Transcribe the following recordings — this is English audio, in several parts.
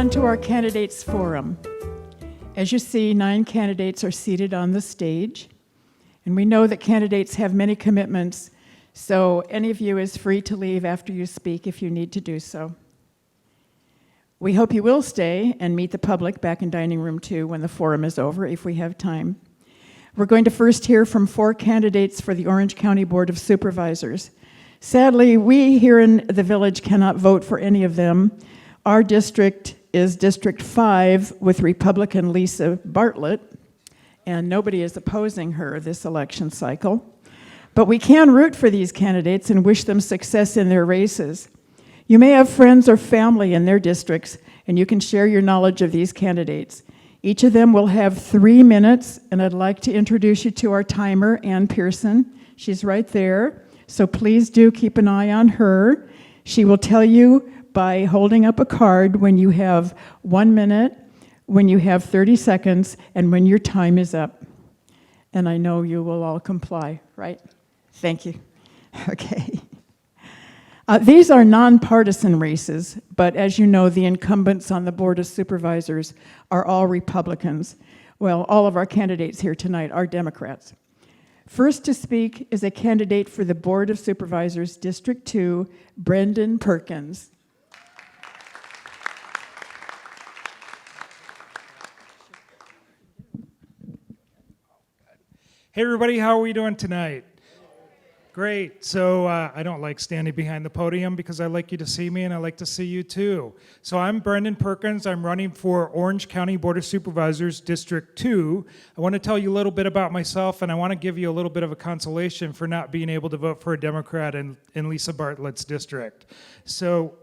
on to our candidates forum. As you see, 9 candidates are seated on the stage, and we know that candidates have many commitments, so any of you is free to leave after you speak if you need to do so. We hope you will stay and meet the public back in Dining Room 2 when the forum is over, if we have time. We're going to first hear from 4 candidates for the Orange County Board of Supervisors. Sadly, we here in the village cannot vote for any of them. Our district is District 5 with Republican Lisa Bartlett, and nobody is opposing her this election cycle. But we can root for these candidates and wish them success in their races. You may have friends or family in their districts, and you can share your knowledge of these candidates. Each of them will have 3 minutes, and I'd like to introduce you to our timer, Ann Pearson. She's right there, so please do keep an eye on her. She will tell you by holding up a card when you have 1 minute, when you have 30 seconds, and when your time is up. And I know you will all comply, right? Thank you. Okay. These are nonpartisan races, but as you know, the incumbents on the Board of Supervisors are all Republicans. Well, all of our candidates here tonight are Democrats. First to speak is a candidate for the Board of Supervisors, District 2, Brendan Perkins. Hey everybody, how are we doing tonight? Great. So I don't like standing behind the podium because I like you to see me and I like to see you too. So I'm Brendan Perkins. I'm running for Orange County Board of Supervisors, District 2. I want to tell you a little bit about myself, and I want to give you a little bit of a consolation for not being able to vote for a Democrat in Lisa Bartlett's district. So,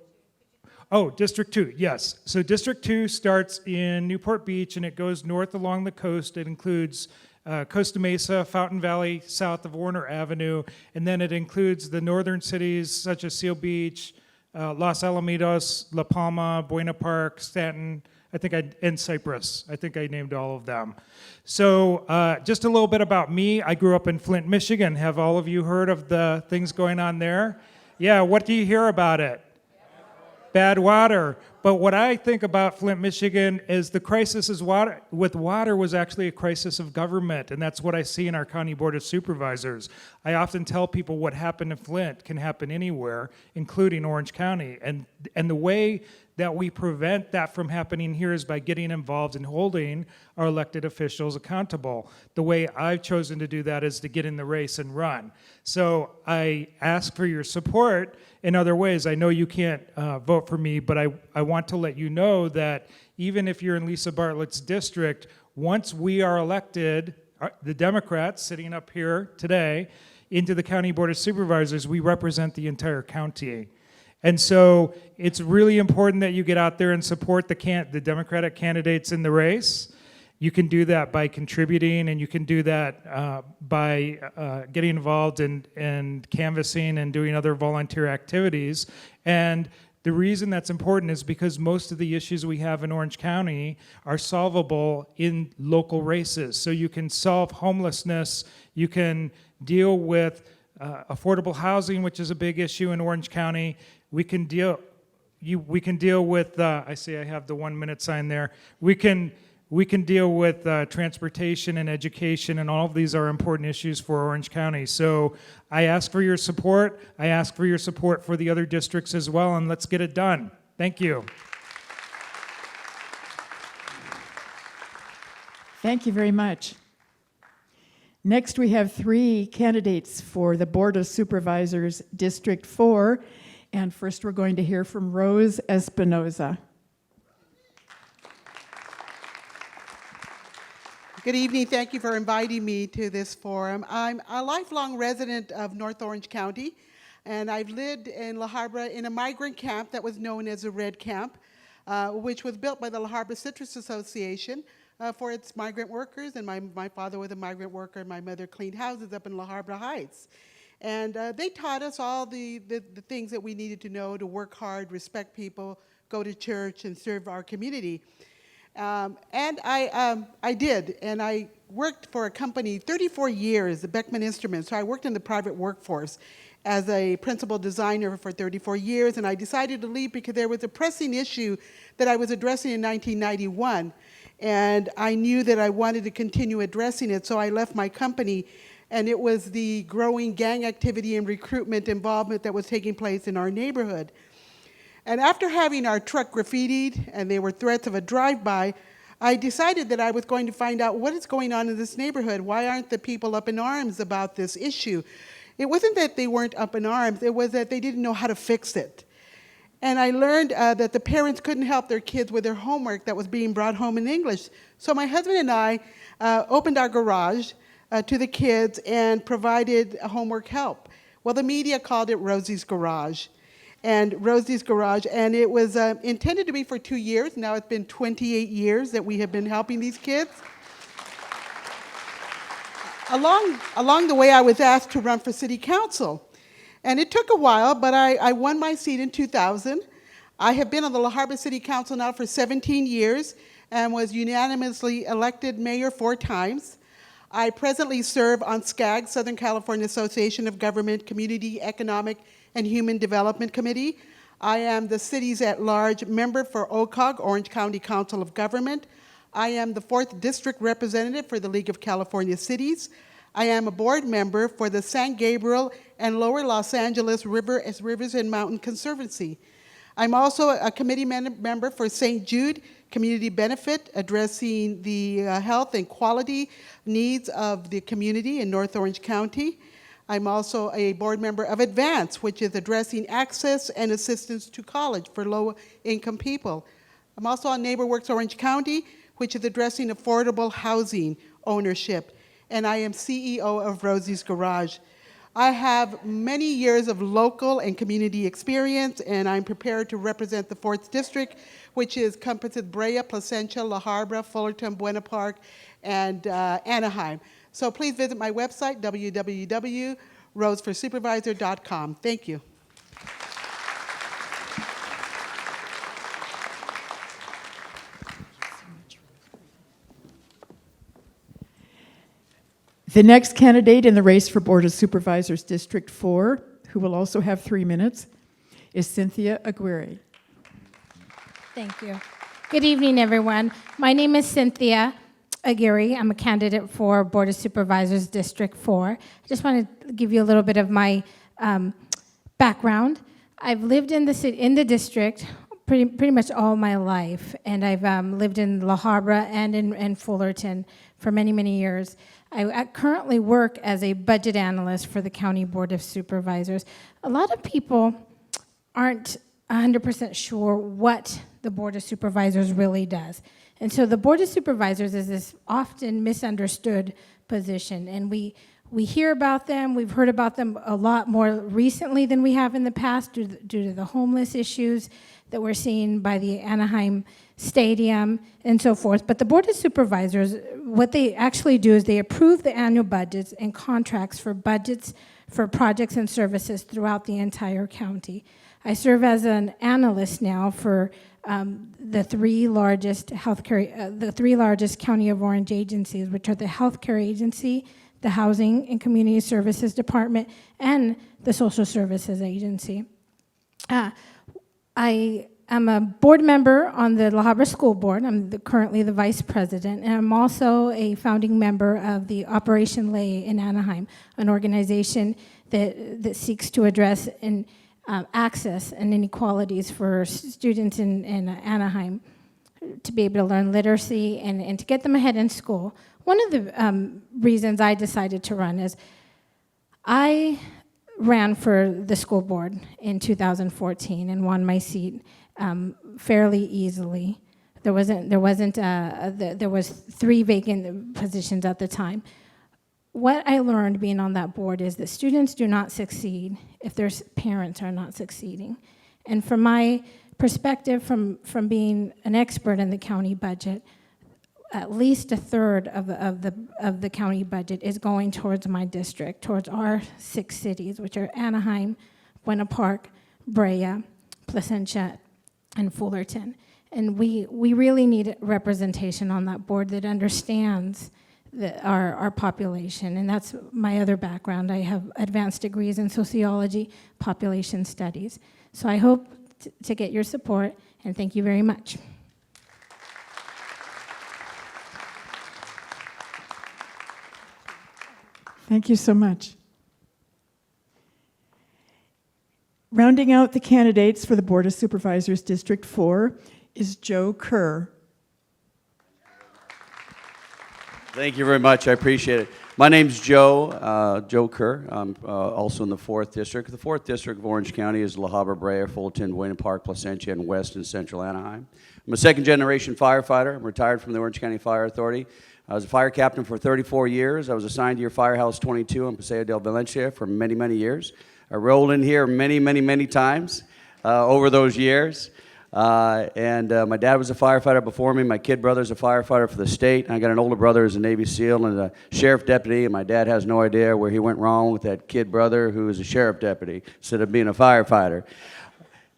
District 2, yes. So District 2 starts in Newport Beach and it goes north along the coast. It includes Costa Mesa, Fountain Valley, south of Warner Avenue, and then it includes the northern cities such as Seal Beach, Los Alamitos, La Palma, Buena Park, Stanton, and Cypress. I think I named all of them. So just a little bit about me. I grew up in Flint, Michigan. Have all of you heard of the things going on there? Yeah, what do you hear about it? Bad water. But what I think about Flint, Michigan is the crisis with water was actually a crisis of government, and that's what I see in our County Board of Supervisors. I often tell people what happened in Flint can happen anywhere, including Orange County. And the way that we prevent that from happening here is by getting involved in holding our elected officials accountable. The way I've chosen to do that is to get in the race and run. So I ask for your support in other ways. I know you can't vote for me, but I want to let you know that even if you're in Lisa Bartlett's district, once we are elected, the Democrats sitting up here today, into the County Board of Supervisors, we represent the entire county. And so it's really important that you get out there and support the Democratic candidates in the race. You can do that by contributing, and you can do that by getting involved in canvassing and doing other volunteer activities. And the reason that's important is because most of the issues we have in Orange County are solvable in local races. So you can solve homelessness, you can deal with affordable housing, which is a big issue in Orange County. We can deal with, I see I have the 1 minute sign there. We can deal with transportation and education, and all of these are important issues for Orange County. So I ask for your support. I ask for your support for the other districts as well, and let's get it done. Thank you. Thank you very much. Next, we have 3 candidates for the Board of Supervisors, District 4, and first we're going to hear from Rose Espinoza. Good evening. Thank you for inviting me to this forum. I'm a lifelong resident of North Orange County, and I've lived in La Habra in a migrant camp that was known as the Red Camp, which was built by the La Habra Citrus Association for its migrant workers. And my father was a migrant worker, and my mother cleaned houses up in La Habra Heights. And they taught us all the things that we needed to know to work hard, respect people, go to church, and serve our community. And I did, and I worked for a company 34 years, the Beckman Instruments. So I worked in the private workforce as a principal designer for 34 years, and I decided to leave because there was a pressing issue that I was addressing in 1991, and I knew that I wanted to continue addressing it, so I left my company, and it was the growing gang activity and recruitment involvement that was taking place in our neighborhood. And after having our truck graffitied, and there were threats of a drive-by, I decided that I was going to find out what is going on in this neighborhood. Why aren't the people up in arms about this issue? It wasn't that they weren't up in arms, it was that they didn't know how to fix it. And I learned that the parents couldn't help their kids with their homework that was being brought home in English. So my husband and I opened our garage to the kids and provided homework help. Well, the media called it Rosie's Garage. And Rosie's Garage, and it was intended to be for 2 years. Now it's been 28 years that we have been helping these kids. Along the way, I was asked to run for city council. And it took a while, but I won my seat in 2000. I have been on the La Habra City Council now for 17 years and was unanimously elected mayor 4 times. I presently serve on SCAG, Southern California Association of Government Community Economic and Human Development Committee. I am the city's at-large member for OCOG, Orange County Council of Government. I am the 4th District Representative for the League of California Cities. I am a board member for the San Gabriel and Lower Los Angeles Rivers and Mountain Conservancy. I'm also a committee member for St. Jude Community Benefit, addressing the health and quality needs of the community in North Orange County. I'm also a board member of Advance, which is addressing access and assistance to college for low-income people. I'm also on NeighborWorks Orange County, which is addressing affordable housing ownership. And I am CEO of Rosie's Garage. I have many years of local and community experience, and I'm prepared to represent the 4th District, which encompasses Brea, Placentia, La Habra, Fullerton, Buena Park, and Anaheim. So please visit my website, www.roseforsupervisor.com. Thank you. The next candidate in the race for Board of Supervisors District 4, who will also have 3 minutes, is Cynthia Aguirre. Thank you. Good evening, everyone. My name is Cynthia Aguirre. I'm a candidate for Board of Supervisors District 4. I just want to give you a little bit of my background. I've lived in the city, in the district pretty much all my life, and I've lived in La Habra and in Fullerton for many, many years. I currently work as a budget analyst for the County Board of Supervisors. A lot of people aren't 100% sure what the Board of Supervisors really does. And so the Board of Supervisors is this often misunderstood position, and we hear about them. We've heard about them a lot more recently than we have in the past due to the homeless issues that we're seeing by the Anaheim Stadium and so forth. But the Board of Supervisors, what they actually do is they approve the annual budgets and contracts for projects and services throughout the entire county. I serve as an analyst now for the 3 largest County of Orange agencies, which are the Healthcare Agency, the Housing and Community Services Department, and the Social Services Agency. I am a board member on the La Habra School Board. I'm currently the vice president, and I'm also a founding member of the Operation Lay in Anaheim, an organization that seeks to address access and inequalities for students in Anaheim to be able to learn literacy and to get them ahead in school. One of the reasons I decided to run is I ran for the school board in 2014 and won my seat fairly easily. There was 3 vacant positions at the time. What I learned being on that board is that students do not succeed if their parents are not succeeding. And from my perspective, from being an expert in the county budget, at least a third of the county budget is going towards my district, towards our 6 cities, which are Anaheim, Buena Park, Brea, Placentia, and Fullerton. And we really need representation on that board that understands our population. And that's my other background. I have advanced degrees in sociology, population studies. So I hope to get your support, and thank you very much. Thank you so much. Rounding out the candidates for the Board of Supervisors District 4 is Joe Kerr. Thank you very much. I appreciate it. My name's Joe Kerr. I'm also in the 4th District. The 4th District of Orange County is La Habra, Brea, Fulton, Buena Park, Placentia, and West and Central Anaheim. I'm a second-generation firefighter. I'm retired from the Orange County Fire Authority. I was a fire captain for 34 years. I was assigned to your Firehouse 22 in Paseo del Valencia for many, many years. I rolled in here many, many, many times over those years. My dad was a firefighter before me. My kid brother's a firefighter for the state. I got an older brother who's a Navy SEAL and a sheriff deputy, and my dad has no idea where he went wrong with that kid brother who was a sheriff deputy instead of being a firefighter.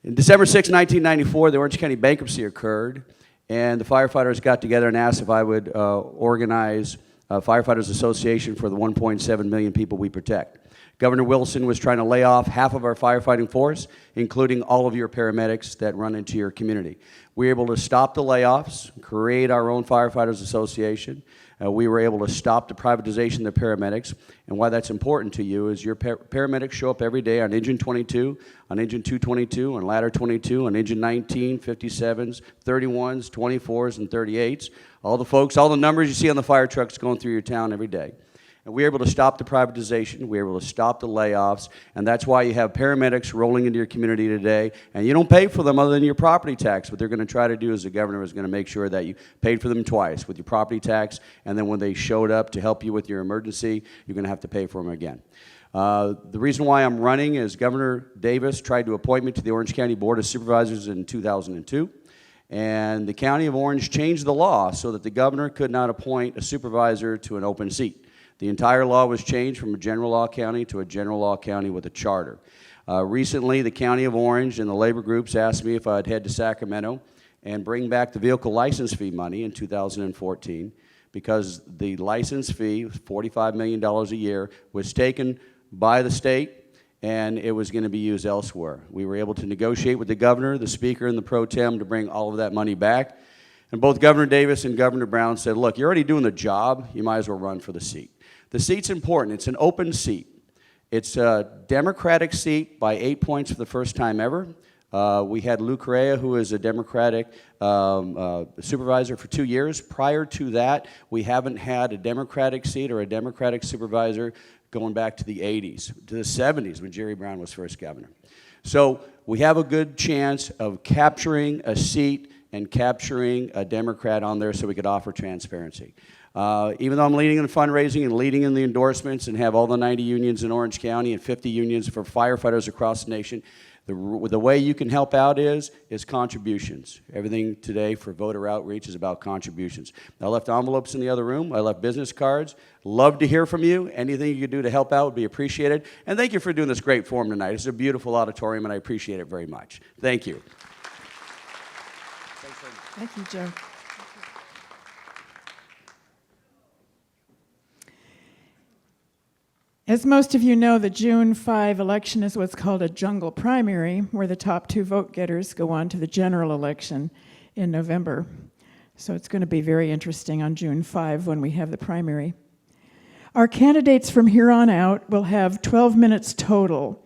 In December 6, 1994, the Orange County bankruptcy occurred, and the firefighters got together and asked if I would organize a Firefighters Association for the 1.7 million people we protect. Governor Wilson was trying to lay off half of our firefighting force, including all of your paramedics that run into your community. We were able to stop the layoffs, create our own Firefighters Association. We were able to stop the privatization of the paramedics. And why that's important to you is your paramedics show up every day on Engine 22, on Engine 222, on Ladder 22, on Engine 19, 57s, 31s, 24s, and 38s. All the folks, all the numbers you see on the fire trucks going through your town every day. And we were able to stop the privatization, we were able to stop the layoffs, and that's why you have paramedics rolling into your community today, and you don't pay for them other than your property tax. What they're going to try to do is the governor is going to make sure that you paid for them twice, with your property tax, and then when they showed up to help you with your emergency, you're going to have to pay for them again. The reason why I'm running is Governor Davis tried to appoint me to the Orange County Board of Supervisors in 2002. And the County of Orange changed the law so that the governor could not appoint a supervisor to an open seat. The entire law was changed from a general law county to a general law county with a charter. Recently, the County of Orange and the labor groups asked me if I'd head to Sacramento and bring back the vehicle license fee money in 2014 because the license fee, $45 million a year, was taken by the state and it was going to be used elsewhere. We were able to negotiate with the governor, the speaker, and the pro tem to bring all of that money back. And both Governor Davis and Governor Brown said, look, you're already doing the job, you might as well run for the seat. The seat's important. It's an open seat. It's a Democratic seat by 8 points for the first time ever. We had Lou Correa, who is a Democratic supervisor for 2 years. Prior to that, we haven't had a Democratic seat or a Democratic supervisor going back to the 80s, to the 70s when Jerry Brown was first governor. So we have a good chance of capturing a seat and capturing a Democrat on there so we could offer transparency. Even though I'm leading in the fundraising and leading in the endorsements and have all the 90 unions in Orange County and 50 unions for firefighters across the nation, the way you can help out is contributions. Everything today for voter outreach is about contributions. I left envelopes in the other room. I left business cards. Love to hear from you. Anything you could do to help out would be appreciated. And thank you for doing this great forum tonight. It's a beautiful auditorium, and I appreciate it very much. Thank you. Thank you, Joe. As most of you know, the June 5 election is what's called a jungle primary, where the top 2 vote getters go on to the general election in November. So it's going to be very interesting on June 5 when we have the primary. Our candidates from here on out will have 12 minutes total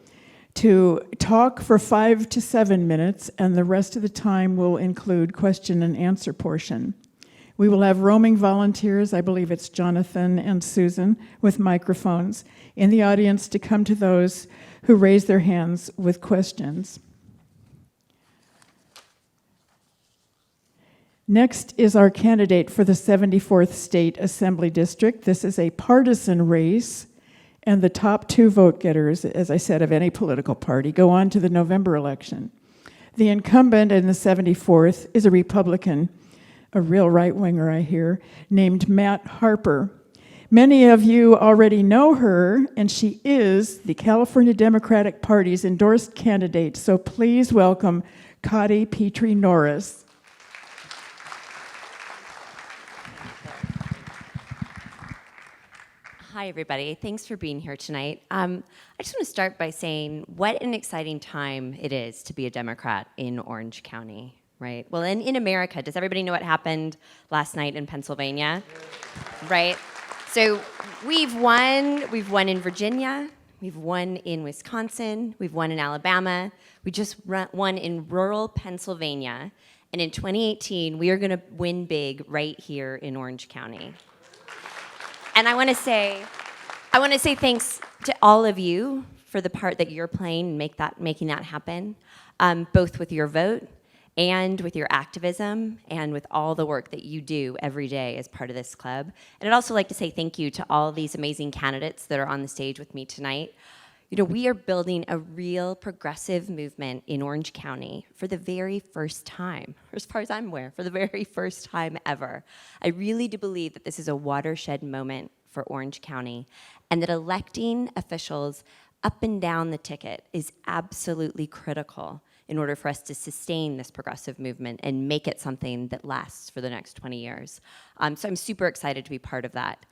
to talk for 5 to 7 minutes, and the rest of the time will include question and answer portion. We will have roaming volunteers, I believe it's Jonathan and Susan, with microphones in the audience to come to those who raise their hands with questions. Next is our candidate for the 74th State Assembly District. This is a partisan race, and the top 2 vote getters, as I said, of any political party, go on to the November election. The incumbent in the 74th is a Republican, a real right-winger, I hear, named Matt Harper. Many of you already know her, and she is the California Democratic Party's endorsed candidate, so please welcome Cotty Petrie Norris. Hi, everybody. Thanks for being here tonight. I just want to start by saying what an exciting time it is to be a Democrat in Orange County, right? Well, in America, does everybody know what happened last night in Pennsylvania? Right? So we've won in Virginia, we've won in Wisconsin, we've won in Alabama, we just won in rural Pennsylvania, and in 2018, we are going to win big right here in Orange County. And I want to say thanks to all of you for the part that you're playing in making that happen, both with your vote and with your activism and with all the work that you do every day as part of this club. And I'd also like to say thank you to all these amazing candidates that are on the stage with me tonight. You know, we are building a real progressive movement in Orange County for the very first time, or as far as I'm aware, for the very first time ever. I really do believe that this is a watershed moment for Orange County, and that electing officials up and down the ticket is absolutely critical in order for us to sustain this progressive movement and make it something that lasts for the next 20 years. So I'm super excited to be part of that.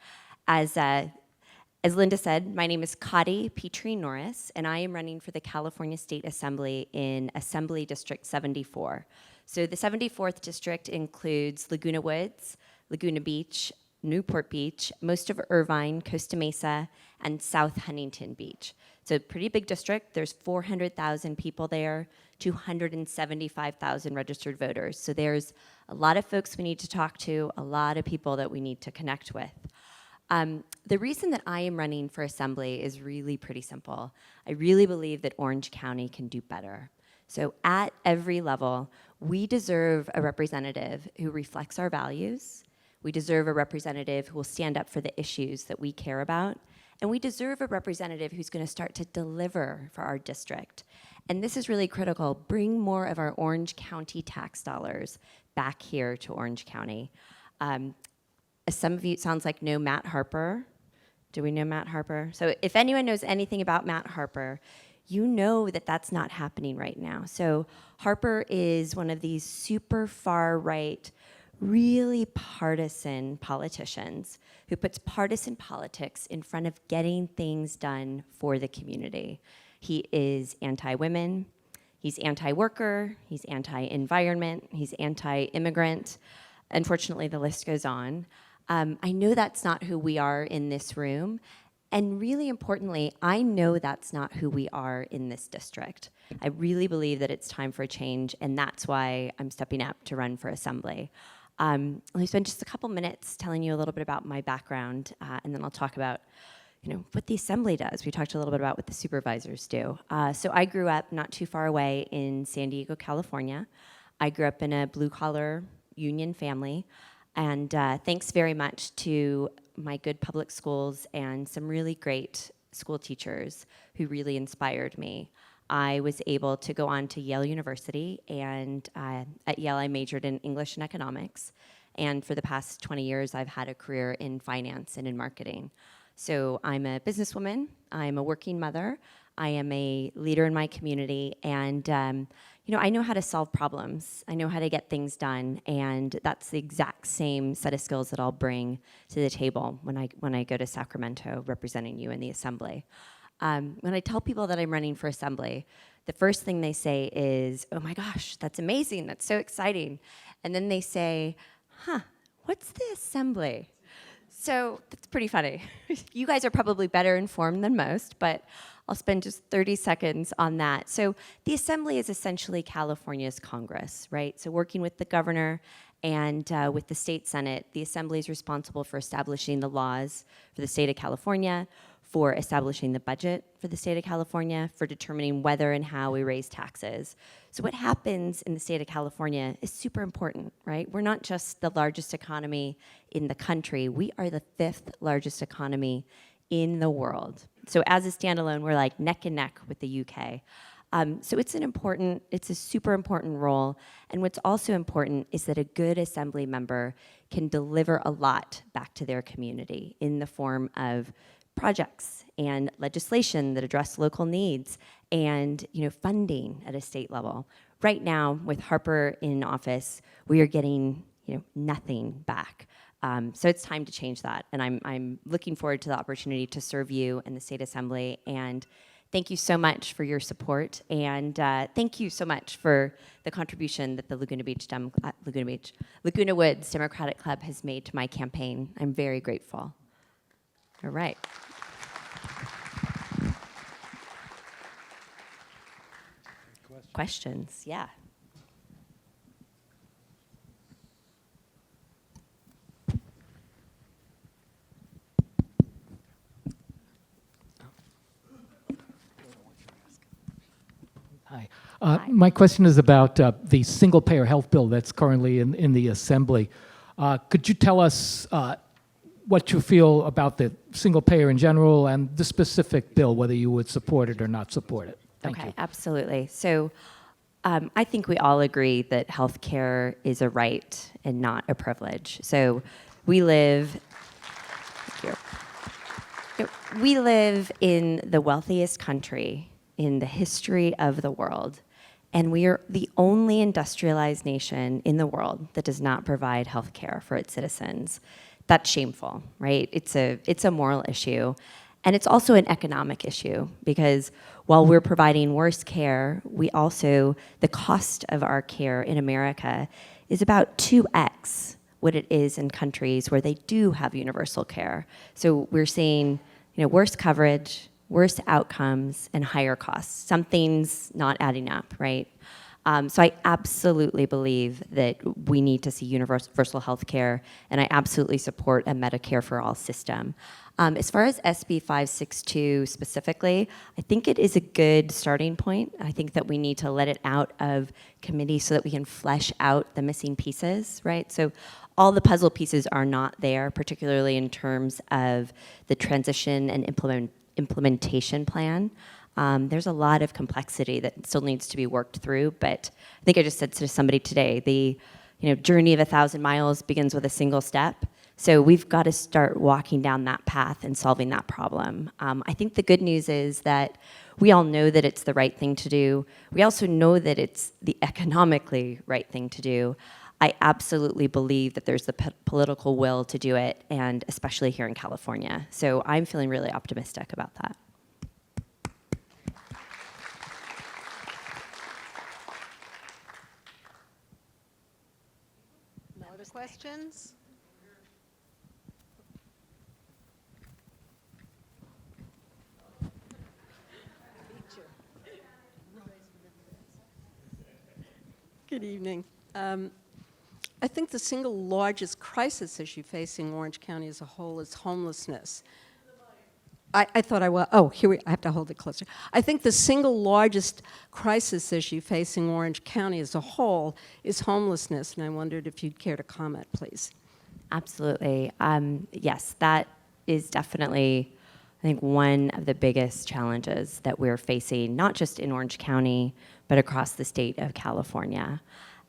As Linda said, my name is Kati Petrie Norris, and I am running for the California State Assembly in Assembly District 74. So the 74th district includes Laguna Woods, Laguna Beach, Newport Beach, most of Irvine, Costa Mesa, and South Huntington Beach. It's a pretty big district. There's 400,000 people there, 275,000 registered voters. So there's a lot of folks we need to talk to, a lot of people that we need to connect with. The reason that I am running for assembly is really pretty simple. I really believe that Orange County can do better. So at every level, we deserve a representative who reflects our values. We deserve a representative who will stand up for the issues that we care about. And we deserve a representative who's going to start to deliver for our district. And this is really critical. Bring more of our Orange County tax dollars back here to Orange County. Some of you, it sounds like, know Matt Harper. Do we know Matt Harper? So if anyone knows anything about Matt Harper, you know that that's not happening right now. So Harper is one of these super far right, really partisan politicians who puts partisan politics in front of getting things done for the community. He is anti-women, he's anti-worker, he's anti-environment, he's anti-immigrant. Unfortunately, the list goes on. I know that's not who we are in this room, and really importantly, I know that's not who we are in this district. I really believe that it's time for a change, and that's why I'm stepping up to run for assembly. Let me spend just a couple minutes telling you a little bit about my background, and then I'll talk about what the assembly does. We talked a little bit about what the supervisors do. So I grew up not too far away in San Diego, California. I grew up in a blue-collar union family. And thanks very much to my good public schools and some really great school teachers who really inspired me. I was able to go on to Yale University, and at Yale I majored in English and economics. And for the past 20 years, I've had a career in finance and in marketing. So I'm a businesswoman, I'm a working mother, I am a leader in my community, and I know how to solve problems. I know how to get things done, and that's the exact same set of skills that I'll bring to the table when I go to Sacramento representing you in the assembly. When I tell people that I'm running for assembly, the first thing they say is, "Oh my gosh, that's amazing, that's so exciting." And then they say, "What's the assembly?" So that's pretty funny. You guys are probably better informed than most, but I'll spend just 30 seconds on that. So the Assembly is essentially California's Congress, right? So working with the governor and with the state Senate, the Assembly is responsible for establishing the laws for the state of California, for establishing the budget for the state of California, for determining whether and how we raise taxes. So what happens in the state of California is super important, right? We're not just the largest economy in the country, we are the 5th largest economy in the world. So as a standalone, we're like neck and neck with the UK. So it's a super important role. And what's also important is that a good assembly member can deliver a lot back to their community in the form of projects and legislation that address local needs and funding at a state level. Right now, with Harper in office, we are getting nothing back. So it's time to change that, and I'm looking forward to the opportunity to serve you in the State Assembly. And thank you so much for your support, and thank you so much for the contribution that the Laguna Woods Democratic Club has made to my campaign. I'm very grateful. All right. Questions? Yeah. Hi. Hi. My question is about the single-payer health bill that's currently in the Assembly. Could you tell us what you feel about the single-payer in general and the specific bill, whether you would support it or not support it? Thank Okay, you. absolutely. So I think we all agree that healthcare is a right and not a privilege. So we live, thank you. We live in the wealthiest country in the history of the world, and we are the only industrialized nation in the world that does not provide health care for its citizens. That's shameful, right? It's a moral issue, and it's also an economic issue, because while we're providing worse care, the cost of our care in America is about 2x what it is in countries where they do have universal care. So we're seeing, worse coverage, worse outcomes, and higher costs. Something's not adding up, right? So I absolutely believe that we need to see universal health care, and I absolutely support a Medicare for all system. As far as SB 562 specifically, I think it is a good starting point. I think that we need to let it out of committee so that we can flesh out the missing pieces, right? So all the puzzle pieces are not there, particularly in terms of the transition and implementation plan. There's a lot of complexity that still needs to be worked through, but I think I just said to somebody today, the journey of 1,000 miles begins with a single step. So we've got to start walking down that path and solving that problem. I think the good news is that we all know that it's the right thing to do. We also know that it's the economically right thing to do. I absolutely believe that there's the political will to do it, and especially here in California. So I'm feeling really optimistic about that. No other questions? Good evening. I think the single largest crisis issue facing Orange County as a whole is homelessness. I thought I was, I have to hold it closer. I think the single largest crisis issue facing Orange County as a whole is homelessness, and I wondered if you'd care to comment, please. Absolutely. Yes, that is definitely, I think, one of the biggest challenges that we're facing, not just in Orange County, but across the state of California.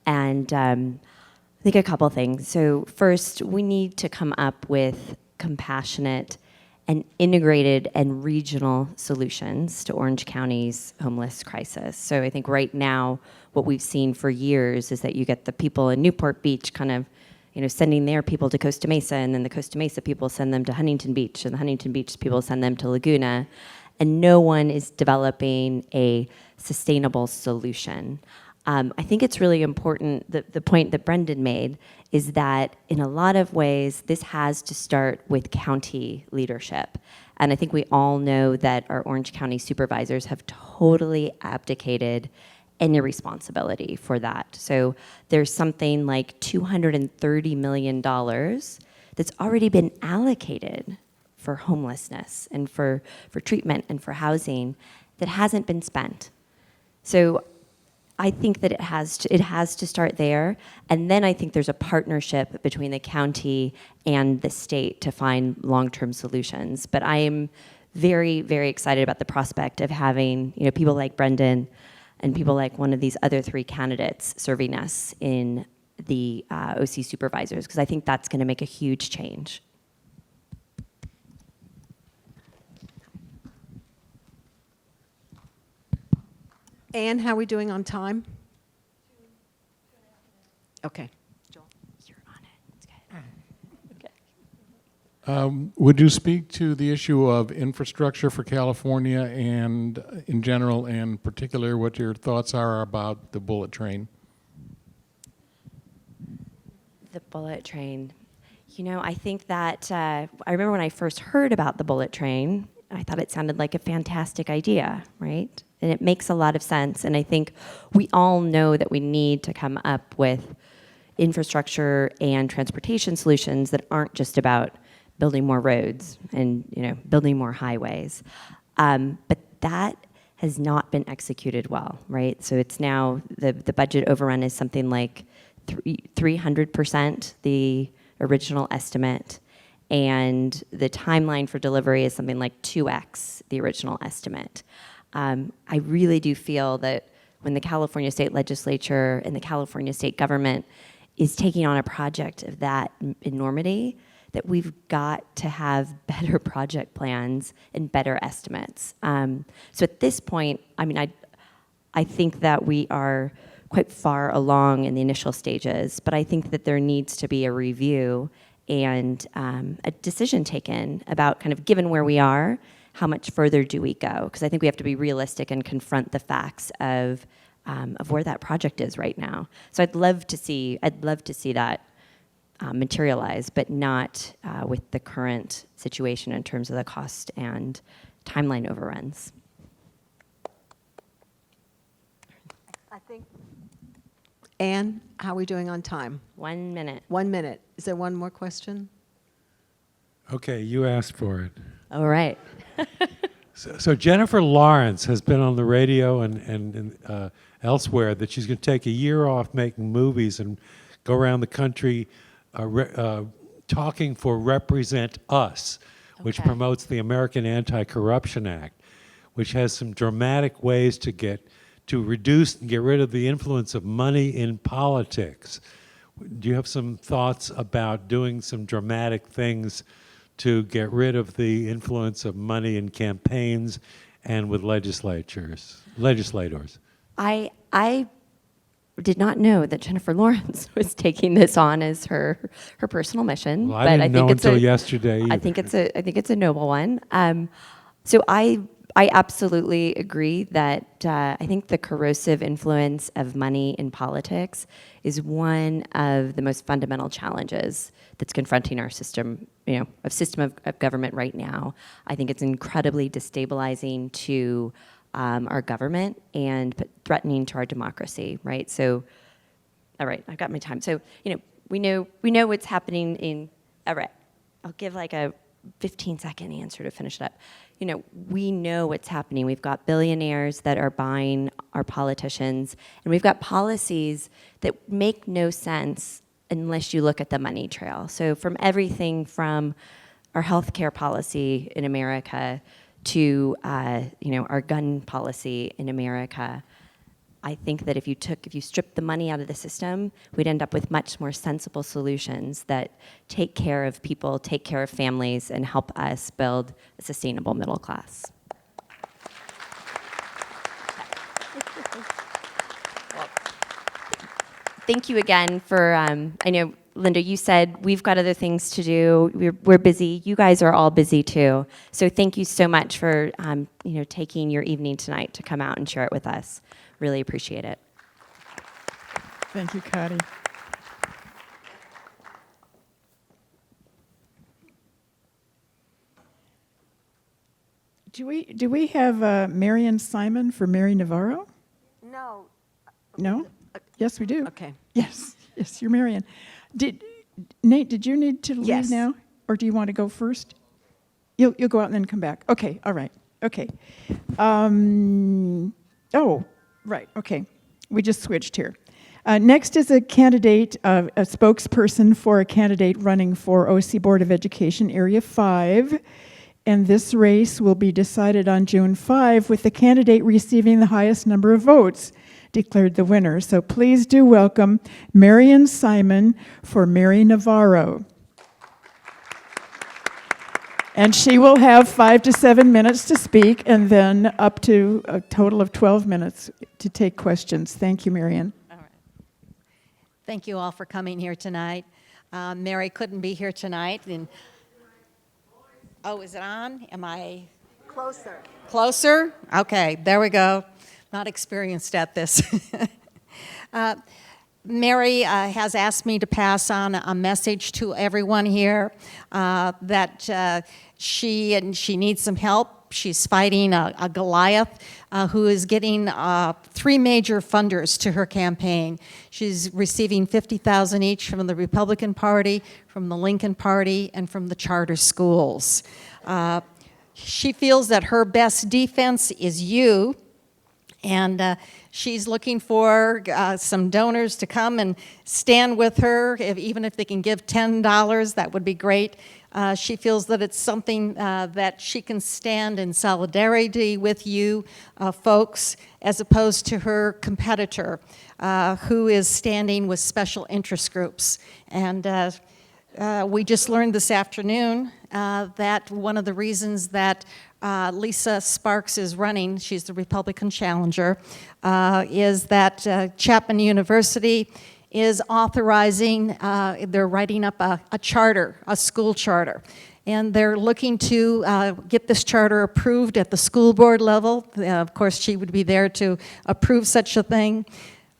And I think a couple things. So first, we need to come up with compassionate and integrated and regional solutions to Orange County's homeless crisis. So I think right now, what we've seen for years is that you get the people in Newport Beach kind of, sending their people to Costa Mesa, and then the Costa Mesa people send them to Huntington Beach, and the Huntington Beach people send them to Laguna, and no one is developing a sustainable solution. I think it's really important, the point that Brendan made is that in a lot of ways, this has to start with county leadership. And I think we all know that our Orange County supervisors have totally abdicated any responsibility for that. So there's something like $230 million that's already been allocated for homelessness and for treatment and for housing that hasn't been spent. So I think that it has to start there, and then I think there's a partnership between the county and the state to find long-term solutions. But I am very, very excited about the prospect of having people like Brendan and people like one of these other three candidates serving us in the OC supervisors, because I think that's going to make a huge change. Anne, how are we doing on time? Okay. You're on it. It's good. Would you speak to the issue of infrastructure for California and in general, and in particular, what your thoughts are about the bullet train? The bullet train. You know, I think that I remember when I first heard about the bullet train, I thought it sounded like a fantastic idea, right? And it makes a lot of sense. And I think we all know that we need to come up with infrastructure and transportation solutions that aren't just about building more roads and, you know, building more highways. But that has not been executed well, right? So it's now, the budget overrun is something like 300% the original estimate, and the timeline for delivery is something like 2x the original estimate. I really do feel that when the California State Legislature and the California State Government is taking on a project of that enormity, that we've got to have better project plans and better estimates. So at this point, I mean, I think that we are quite far along in the initial stages, but I think that there needs to be a review and a decision taken about kind of, given where we are, how much further do we go? Because I think we have to be realistic and confront the facts of where that project is right now. So I'd love to see that materialize, but not with the current situation in terms of the cost and timeline overruns. I think. Anne, how are we doing on time? 1 minute. 1 minute. Is there one more question? Okay, you asked for it. All right. So Jennifer Lawrence has been on the radio and elsewhere that she's going to take a year off making movies and go around the country talking for Represent Us, which Okay. promotes the American Anti-Corruption Act, which has some dramatic ways to reduce and get rid of the influence of money in politics. Do you have some thoughts about doing some dramatic things to get rid of the influence of money in campaigns and with legislators? I did not know that Jennifer Lawrence was taking this on as her personal mission. Well, I but didn't I think know it's until yesterday I either. think it's a noble one. So I absolutely agree that I think the corrosive influence of money in politics is one of the most fundamental challenges that's confronting our system, of government right now. I think it's incredibly destabilizing to our government and threatening to our democracy, right? So, all right, I've got my time. So, we know what's happening in, all right, I'll give like a 15-second answer to finish it up. We know what's happening. We've got billionaires that are buying our politicians, and we've got policies that make no sense unless you look at the money trail. So from everything from our healthcare policy in America to our gun policy in America, I think that if you stripped the money out of the system, we'd end up with much more sensible solutions that take care of people, take care of families, and help us build a sustainable middle class. Well, thank you again for, I know, Linda, you said we've got other things to do. We're busy. You guys are all busy too. So thank you so much for, taking your evening tonight to come out and share it with us. Really appreciate it. Thank you, Cotty. Do we have Marion Simon for Mary Navarro? No. No? Yes, we do. Okay. Yes, you're Marion. Nate, did you need to leave Yes. now? Or do you want to go first? You'll go out and then come back. Okay, all right. Okay. Right, okay. We just switched here. Next is a candidate, a spokesperson for a candidate running for OC Board of Education Area 5. And this race will be decided on June 5 with the candidate receiving the highest number of votes declared the winner. So please do welcome Marion Simon for Mary Navarro. And she will have 5 to 7 minutes to speak and then up to a total of 12 minutes to take questions. Thank you, Marion. All right. Thank you all for coming here tonight. Mary couldn't be here tonight, and Oh, is it on? Am I Closer. closer? Okay, there we go. Not experienced at this. Uh, Mary has asked me to pass on a message to everyone here that she needs some help. She's fighting a Goliath who is getting 3 major funders to her campaign. She's receiving $50,000 each from the Republican Party, from the Lincoln Party, and from the charter schools. She feels that her best defense is you, and she's looking for some donors to come and stand with her, even if they can give $10, that would be great. She feels that it's something that she can stand in solidarity with you folks, as opposed to her competitor, who is standing with special interest groups. And we just learned this afternoon that one of the reasons that Lisa Sparks is running, she's the Republican challenger, is that Chapman University is authorizing, they're writing up a charter, a school charter. And they're looking to get this charter approved at the school board level. Of course, she would be there to approve such a thing.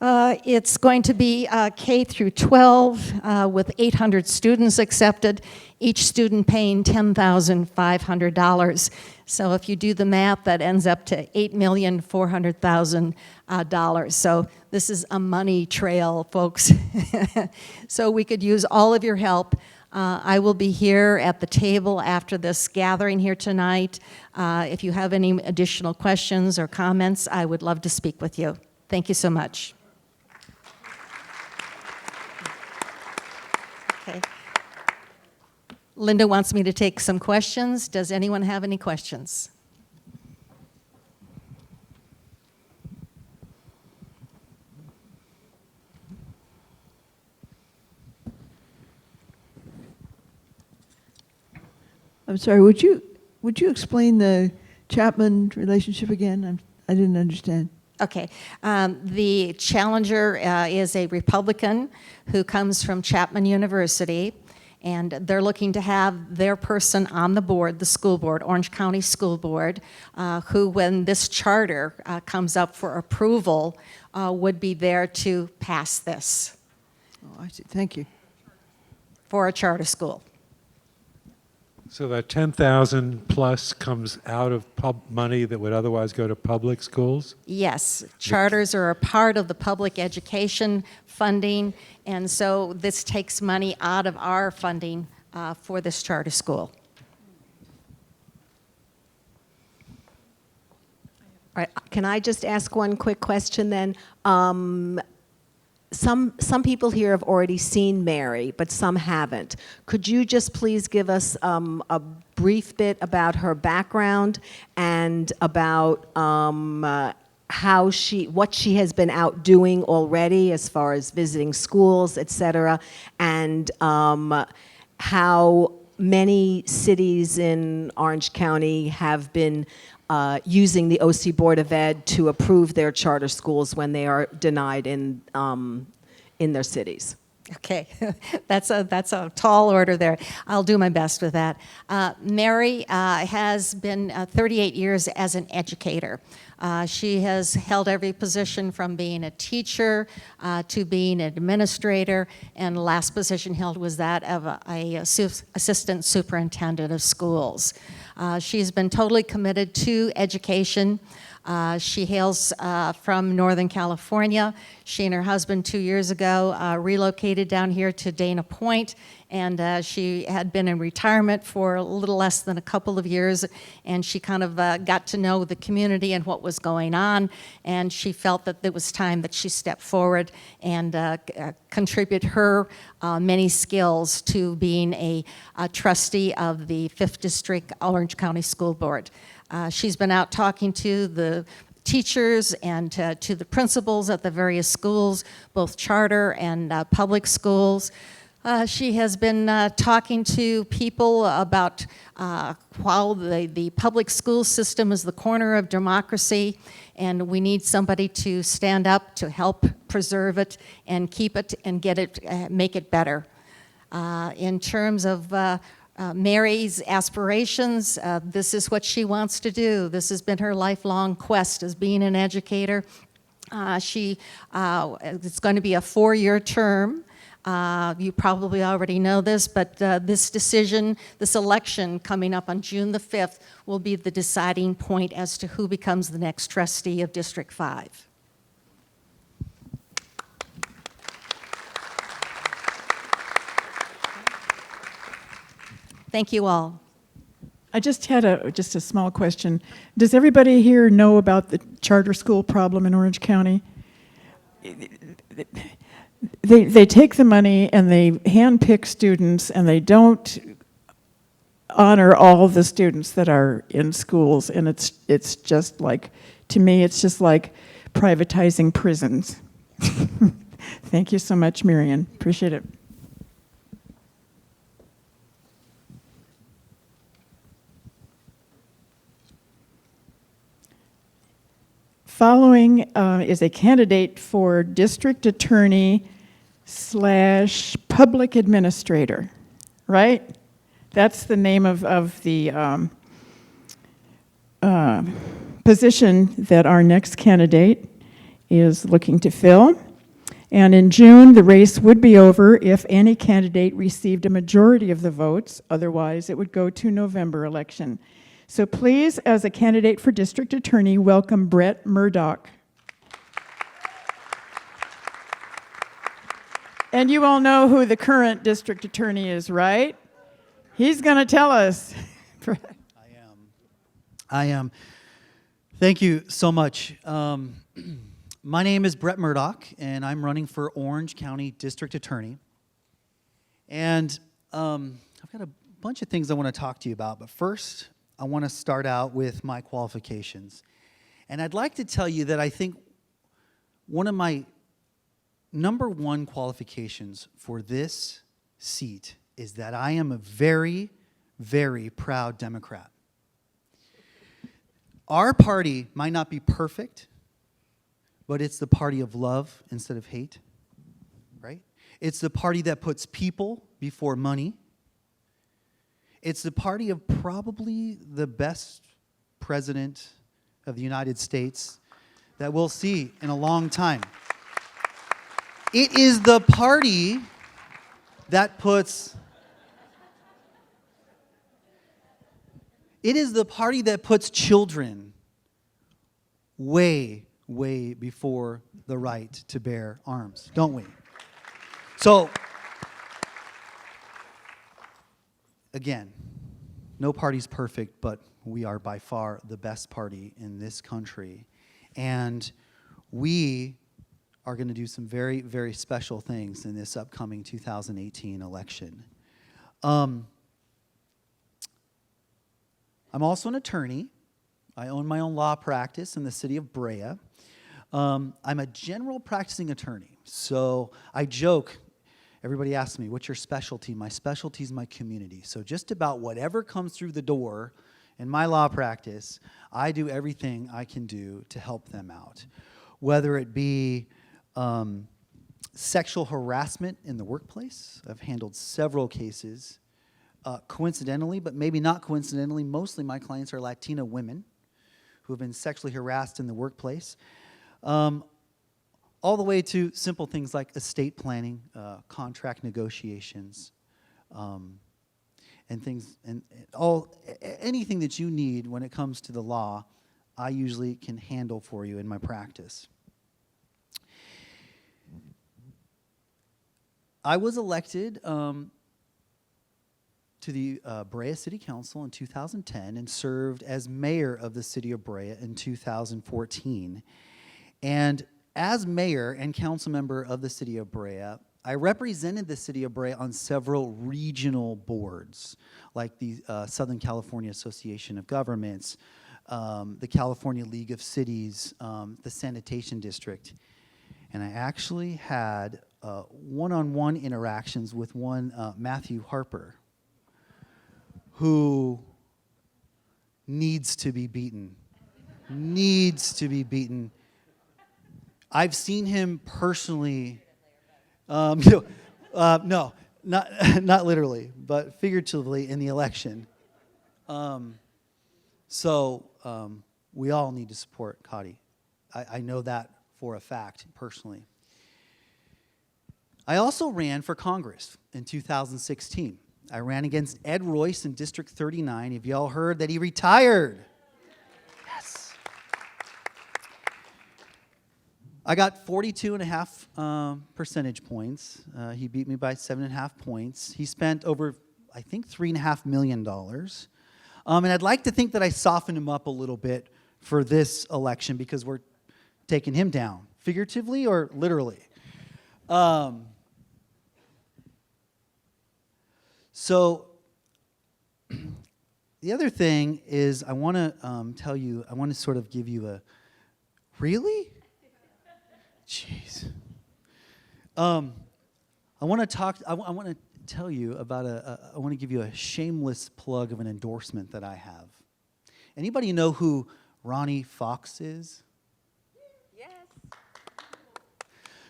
It's going to be K through 12 with 800 students accepted, each student paying $10,500. So if you do the math, that ends up to $8,400,000. So this is a money trail, folks. So we could use all of your help. I will be here at the table after this gathering here tonight. If you have any additional questions or comments, I would love to speak with you. Thank you so much. Okay. Linda wants me to take some questions. Does anyone have any questions? I'm sorry, would you explain the Chapman relationship again? I didn't understand. Okay. The challenger is a Republican who comes from Chapman University, and they're looking to have their person on the board, the school board, Orange County School Board, who, when this charter comes up for approval, would be there to pass this. Oh, I see. Thank you. For a charter school. So that 10,000 plus comes out of money that would otherwise go to public schools? Yes, charters are a part of the public education funding, and so this takes money out of our funding for this charter school. All right, can I just ask one quick question then? Some people here have already seen Mary, but some haven't. Could you just please give us a brief bit about her background and about what she has been out doing already as far as visiting schools, et cetera, and how many cities in Orange County have been using the OC Board of Ed to approve their charter schools when they are denied in their cities. Okay, that's a tall order there. I'll do my best with that. Mary has been 38 years as an educator. She has held every position from being a teacher to being an administrator, and the last position held was that of a assistant superintendent of schools. She's been totally committed to education. She hails from Northern California. She and her husband 2 years ago relocated down here to Dana Point, and she had been in retirement for a little less than a couple of years, and she kind of got to know the community and what was going on, and she felt that it was time that she stepped forward and contribute her many skills to being a trustee of the 5th District Orange County School Board. She's been out talking to the teachers and to the principals at the various schools, both charter and public schools. She has been talking to people about how the public school system is the corner of democracy, and we need somebody to stand up to help preserve it and keep it and get it, make it better. In terms of Mary's aspirations, this is what she wants to do. This has been her lifelong quest as being an educator. It's going to be a 4-year term. You probably already know this, but this decision, this election coming up on June the 5th will be the deciding point as to who becomes the next trustee of District 5. Thank you all. I just had a small question. Does everybody here know about the charter school problem in Orange County? They take the money and they handpick students, and they don't honor all the students that are in schools, and it's just like, to me, it's just like privatizing prisons. Thank you so much, Marion. Appreciate it. Following is a candidate for district attorney / public administrator, right? That's the name of the position that our next candidate is looking to fill. And in June, the race would be over if any candidate received a majority of the votes. Otherwise, it would go to November election. So please, as a candidate for district attorney, welcome Brett Murdoch. And you all know who the current district attorney is, right? He's going to tell us. I am. Thank you so much. My name is Brett Murdoch, and I'm running for Orange County District Attorney. And I've got a bunch of things I want to talk to you about, but first, I want to start out with my qualifications. And I'd like to tell you that I think one of my #1 qualifications for this seat is that I am a very, very proud Democrat. Our party might not be perfect, but it's the party of love instead of hate, right? It's the party that puts people before money. It's the party of probably the best president of the United States that we'll see in a long time. It is the party that puts children way, way before the right to bear arms, don't we? So, again, no party's perfect, but we are by far the best party in this country. And we are going to do some very, very special things in this upcoming 2018 election. I'm also an attorney. I own my own law practice in the city of Brea. I'm a general practicing attorney. So I joke, everybody asks me, what's your specialty? My specialty is my community. So just about whatever comes through the door in my law practice, I do everything I can do to help them out. Whether it be sexual harassment in the workplace. I've handled several cases. Coincidentally, but maybe not coincidentally, mostly my clients are Latina women who have been sexually harassed in the workplace. All the way to simple things like estate planning, contract negotiations, and things, and anything that you need when it comes to the law, I usually can handle for you in my practice. I was elected to the Brea City Council in 2010 and served as mayor of the city of Brea in 2014. And as mayor and council member of the city of Brea, I represented the city of Brea on several regional boards, like the Southern California Association of Governments, the California League of Cities, the Sanitation District. And I actually had one-on-one interactions with one Matthew Harper, who needs to be beaten. Needs to be beaten. I've seen him personally. No, not, not literally, but figuratively in the election. We all need to support Cotty. I know that for a fact, personally. I also ran for Congress in 2016. I ran against Ed Royce in District 39. Have y'all heard that he retired? Yes. I got 42.5 percentage points. He beat me by 7.5 points. He spent over, I think, $3.5 million. And I'd like to think that I softened him up a little bit for this election because we're taking him down, figuratively or literally. So the other thing is I want to tell you, I want to sort of give you a, really? Jeez. I want to tell you about I want to give you a shameless plug of an endorsement that I have. Anybody know who Ronnie Fox is? Yes.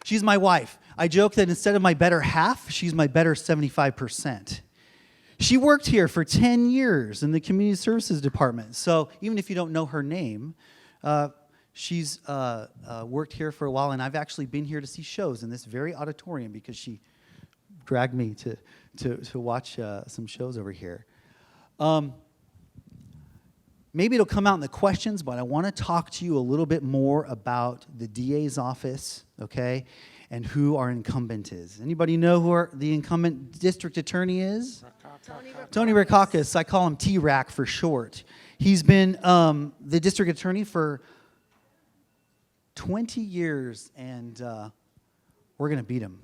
She's my wife. I joke that instead of my better half, she's my better 75%. She worked here for 10 years in the community services department. So even if you don't know her name, she's worked here for a while, and I've actually been here to see shows in this very auditorium because she dragged me to watch some shows over here. Maybe it'll come out in the questions, but I want to talk to you a little bit more about the DA's office, okay, and who our incumbent is. Anybody know who the incumbent district attorney is? Tony Rackauckus. I call him T-Rack for short. He's been the district attorney for 20 years, and we're going to beat him.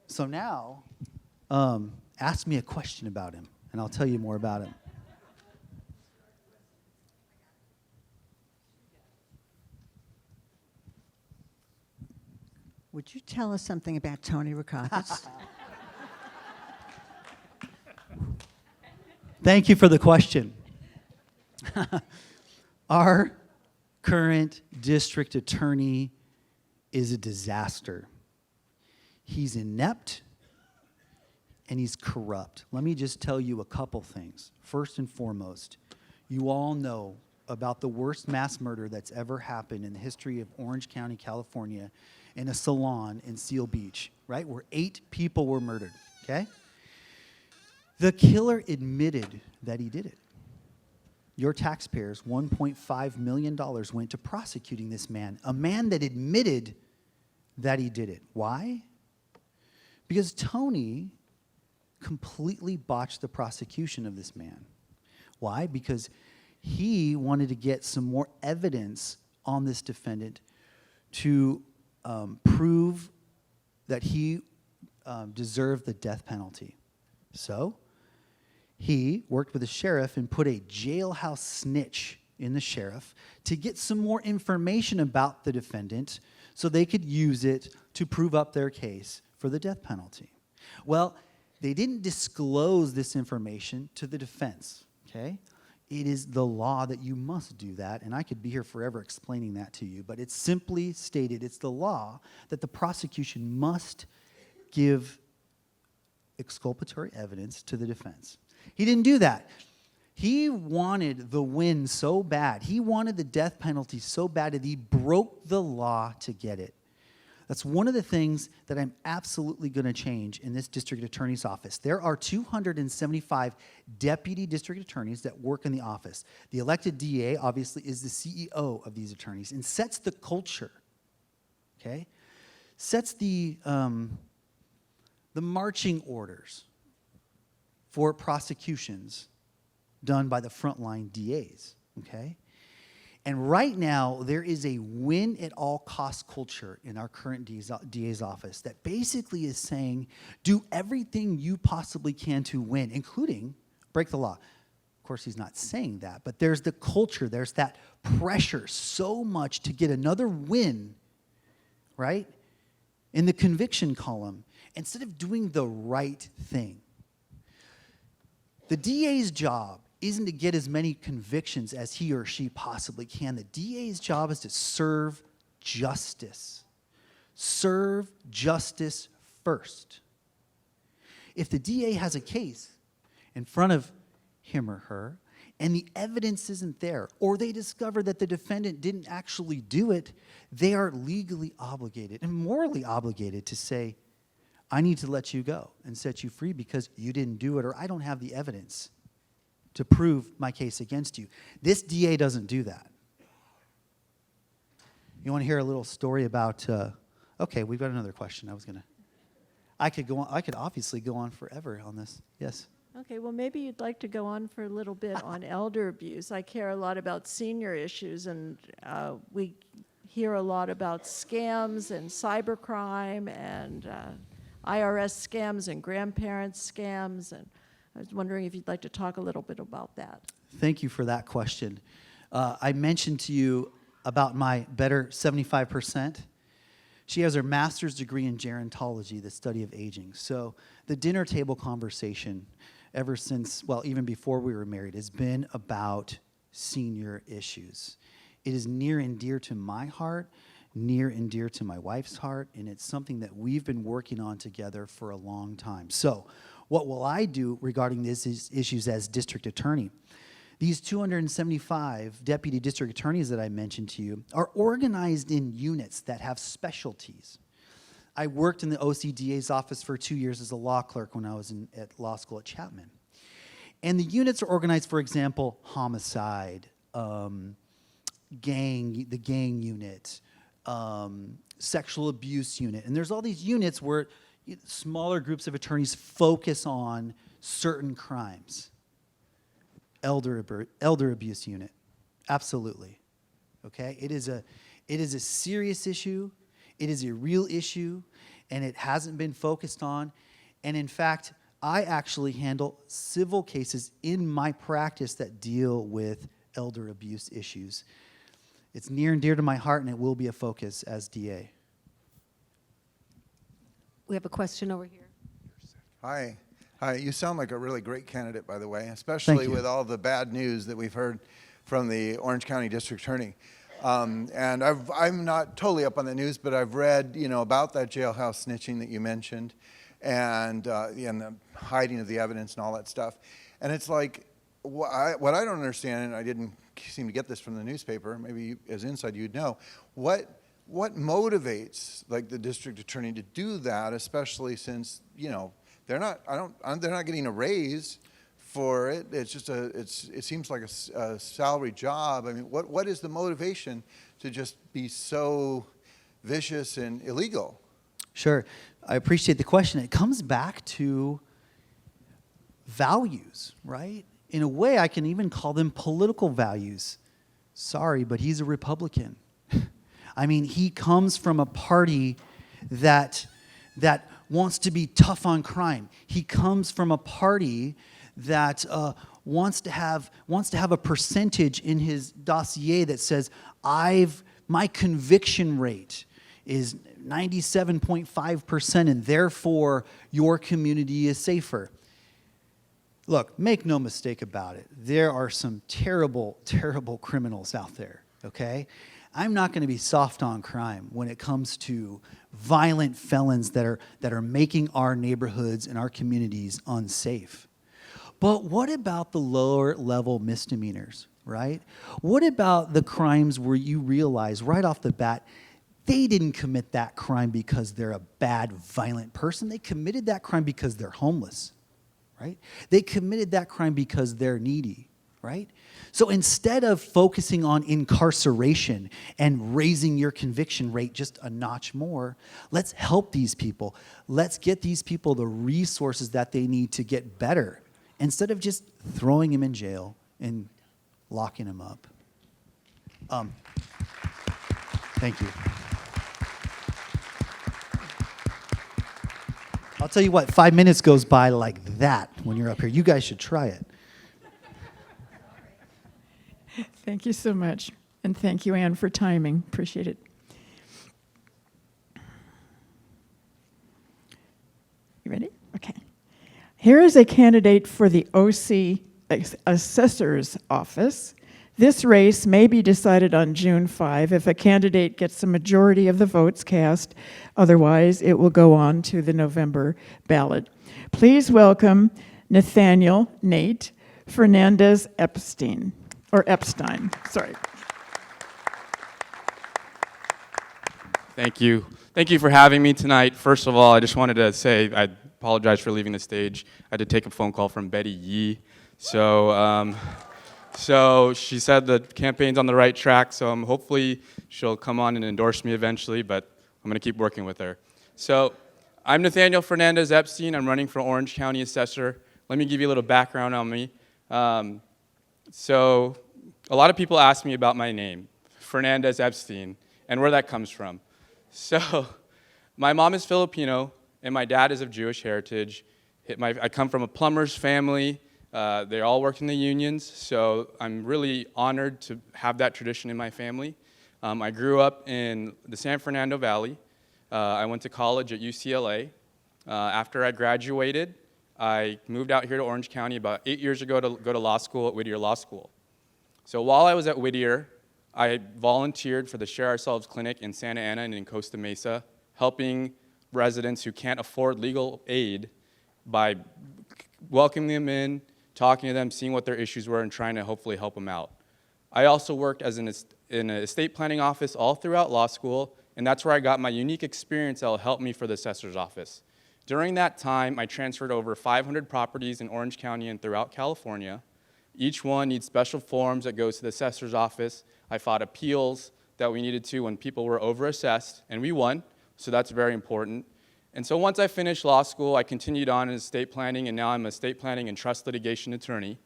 So now, ask me a question about him, and I'll tell you more about him. Would you tell us something about Tony Rackauckus? Thank you for the question. Our current district attorney is a disaster. He's inept and he's corrupt. Let me just tell you a couple things. First and foremost, you all know about the worst mass murder that's ever happened in the history of Orange County, California, in a salon in Seal Beach, right? Where 8 people were murdered, okay? The killer admitted that he did it. Your taxpayers, $1.5 million went to prosecuting this man, a man that admitted that he did it. Why? Because Tony completely botched the prosecution of this man. Why? Because he wanted to get some more evidence on this defendant to prove that he deserved the death penalty. So he worked with the sheriff and put a jailhouse snitch in the sheriff to get some more information about the defendant so they could use it to prove up their case for the death penalty. Well, they didn't disclose this information to the defense, okay? It is the law that you must do that, and I could be here forever explaining that to you, but it's simply stated, it's the law that the prosecution must give exculpatory evidence to the defense. He didn't do that. He wanted the win so bad. He wanted the death penalty so bad that he broke the law to get it. That's one of the things that I'm absolutely going to change in this district attorney's office. There are 275 deputy district attorneys that work in the office. The elected DA, obviously, is the CEO of these attorneys and sets the culture, okay? Sets the marching orders for prosecutions done by the frontline DAs, okay? And right now, there is a win-at-all-cost culture in our current DA's office that basically is saying, do everything you possibly can to win, including break the law. Of course, he's not saying that, but there's the culture, there's that pressure so much to get another win, right, in the conviction column, instead of doing the right thing. The DA's job isn't to get as many convictions as he or she possibly can. The DA's job is to serve justice. Serve justice first. If the DA has a case in front of him or her, and the evidence isn't there, or they discover that the defendant didn't actually do it, they are legally obligated and morally obligated to say, I need to let you go and set you free because you didn't do it, or I don't have the evidence to prove my case against you. This DA doesn't do that. You want to hear a little story about, okay, we've got another question. I could go on, I could obviously go on forever on this. Yes? Okay, well, maybe you'd like to go on for a little bit on elder abuse. I care a lot about senior issues, and we hear a lot about scams and cybercrime and IRS scams and grandparents scams, and I was wondering if you'd like to talk a little bit about that. Thank you for that question. I mentioned to you about my better 75%. She has her master's degree in gerontology, the study of aging. So the dinner table conversation ever since, well, even before we were married, has been about senior issues. It is near and dear to my heart, near and dear to my wife's heart, and it's something that we've been working on together for a long time. So what will I do regarding these issues as district attorney? These 275 deputy district attorneys that I mentioned to you are organized in units that have specialties. I worked in the OCDA's office for 2 years as a law clerk when I was at law school at Chapman. And the units are organized, for example, homicide, the gang unit, sexual abuse unit. And there's all these units where smaller groups of attorneys focus on certain crimes. Elder abuse unit, absolutely. Okay, it is a serious issue. It is a real issue, and it hasn't been focused on. And in fact, I actually handle civil cases in my practice that deal with elder abuse issues. It's near and dear to my heart, and it will be a focus as DA. We have a question over here. Hi. Hi. You sound like a really great candidate, by the way, especially you. with all the bad news that we've heard from the Orange County District Attorney. And I'm not totally up on the news, but I've read, about that jailhouse snitching that you mentioned, and the hiding of the evidence and all that stuff. And it's like, what I don't understand, and I didn't seem to get this from the newspaper. Maybe you, as inside you'd know. What motivates like the district attorney to do that, especially since they're not getting a raise for it. It's just it seems like a salary job. I mean, what is the motivation to just be so vicious and illegal? Sure. I appreciate the question. It comes back to values, right? In a way, I can even call them political values. Sorry, but he's a Republican. I mean, he comes from a party that wants to be tough on crime. He comes from a party that wants to have a percentage in his dossier that says, my conviction rate is 97.5%, and therefore your community is safer. Look, make no mistake about it. There are some terrible, terrible criminals out there, okay? I'm not going to be soft on crime when it comes to violent felons that are making our neighborhoods and our communities unsafe. But what about the lower level misdemeanors, right? What about the crimes where you realize right off the bat, they didn't commit that crime because they're a bad, violent person. They committed that crime because they're homeless, right? They committed that crime because they're needy, right? So instead of focusing on incarceration and raising your conviction rate just a notch more, let's help these people. Let's get these people the resources that they need to get better instead of just throwing them in jail and locking them up. Thank you. I'll tell you what, 5 minutes goes by like that when you're up here. You guys should try it. Thank you so much. And thank you, Ann, for timing. Appreciate it. You ready? Okay. Here is a candidate for the OC Assessor's Office. This race may be decided on June 5 if a candidate gets a majority of the votes cast. Otherwise, it will go on to the November ballot. Please welcome Nathaniel Nate Fernandez Epstein, or Epstein, sorry. Thank you. Thank you for having me tonight. First of all, I just wanted to say I apologize for leaving the stage. I had to take a phone call from Betty Yee. So she said the campaign's on the right track, so hopefully she'll come on and endorse me eventually, but I'm going to keep working with her. So I'm Nathaniel Fernandez Epstein. I'm running for Orange County Assessor. Let me give you a little background on me. So a lot of people ask me about my name, Fernandez Epstein, and where that comes from. So my mom is Filipino, and my dad is of Jewish heritage. I come from a plumber's family. They all worked in the unions, so I'm really honored to have that tradition in my family. I grew up in the San Fernando Valley. I went to college at UCLA. After I graduated, I moved out here to Orange County about 8 years ago to go to law school at Whittier Law School. So while I was at Whittier, I volunteered for the Share Ourselves Clinic in Santa Ana and in Costa Mesa, helping residents who can't afford legal aid by welcoming them in, talking to them, seeing what their issues were, and trying to hopefully help them out. I also worked in an estate planning office all throughout law school, and that's where I got my unique experience that will help me for the assessor's office. During that time, I transferred over 500 properties in Orange County and throughout California. Each one needs special forms that goes to the assessor's office. I fought appeals that we needed to when people were overassessed, and we won, so that's very important. And so once I finished law school, I continued on in estate planning, and now I'm an estate planning and trust litigation attorney.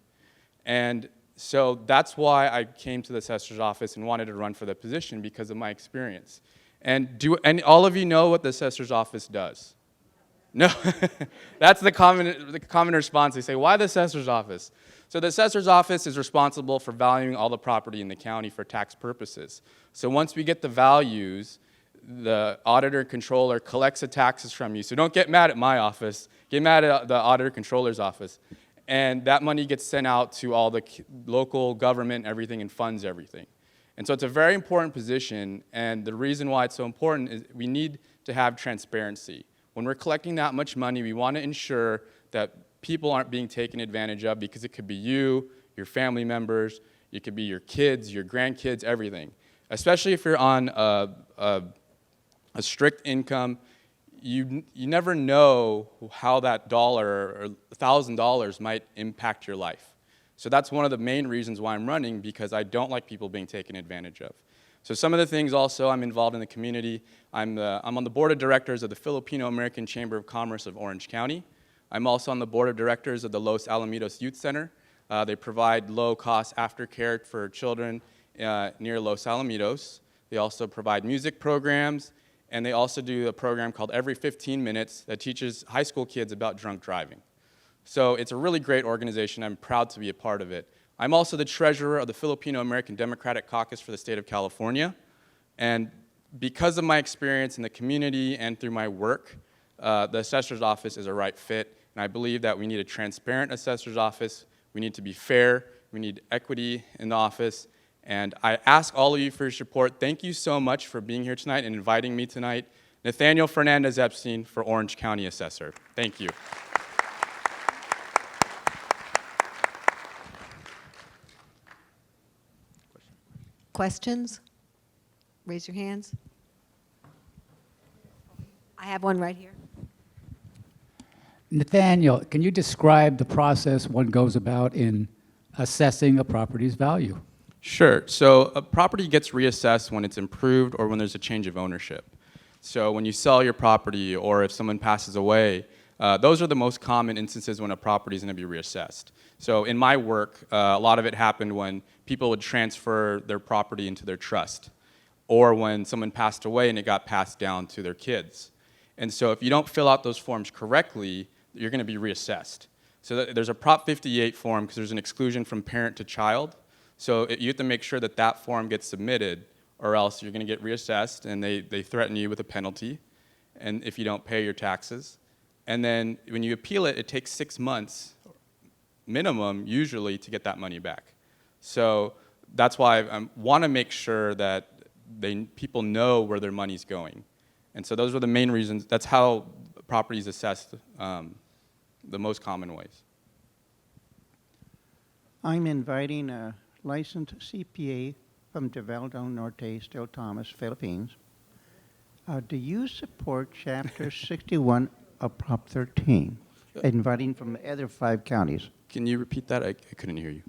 And so that's why I came to the assessor's office and wanted to run for the position, because of my experience. And all of you know what the assessor's office does? No, that's the common response. They say, why the assessor's office? So the assessor's office is responsible for valuing all the property in the county for tax purposes. So once we get the values, the auditor controller collects the taxes from you. So don't get mad at my office, get mad at the auditor controller's office. And that money gets sent out to all the local government, everything, and funds everything. And so it's a very important position, and the reason why it's so important is we need to have transparency. When we're collecting that much money, we want to ensure that people aren't being taken advantage of, because it could be you, your family members, it could be your kids, your grandkids, everything. Especially if you're on a strict income, you never know how that dollar or $1,000 might impact your life. So that's one of the main reasons why I'm running, because I don't like people being taken advantage of. So some of the things also, I'm involved in the community. I'm on the board of directors of the Filipino American Chamber of Commerce of Orange County. I'm also on the board of directors of the Los Alamitos Youth Center. They provide low-cost aftercare for children near Los Alamitos. They also provide music programs, and they also do a program called Every 15 Minutes that teaches high school kids about drunk driving. So it's a really great organization. I'm proud to be a part of it. I'm also the treasurer of the Filipino American Democratic Caucus for the state of California. And because of my experience in the community and through my work, the assessor's office is a right fit. And I believe that we need a transparent assessor's office. We need to be fair. We need equity in the office. And I ask all of you for your support. Thank you so much for being here tonight and inviting me tonight. Nathaniel Fernandez Epstein for Orange County Assessor. Thank you. Questions? Raise your hands. I have one right here. Nathaniel, can you describe the process one goes about in assessing a property's value? Sure. So a property gets reassessed when it's improved or when there's a change of ownership. So when you sell your property or if someone passes away, those are the most common instances when a property is going to be reassessed. So in my work, a lot of it happened when people would transfer their property into their trust, or when someone passed away and it got passed down to their kids. And so if you don't fill out those forms correctly, you're going to be reassessed. So there's a Prop 58 form because there's an exclusion from parent to child. So you have to make sure that that form gets submitted, or else you're going to get reassessed, and they threaten you with a penalty, and if you don't pay your taxes. And then when you appeal it, it takes 6 months minimum, usually, to get that money back. So that's why I want to make sure that people know where their money's going. And so those are the main reasons. That's how property is assessed the most common ways. I'm inviting a licensed CPA from Devaldo Norte, Still Thomas, Philippines. Do you support Chapter 61 of Prop 13, inviting from the other 5 counties? Can you repeat that? I couldn't hear you.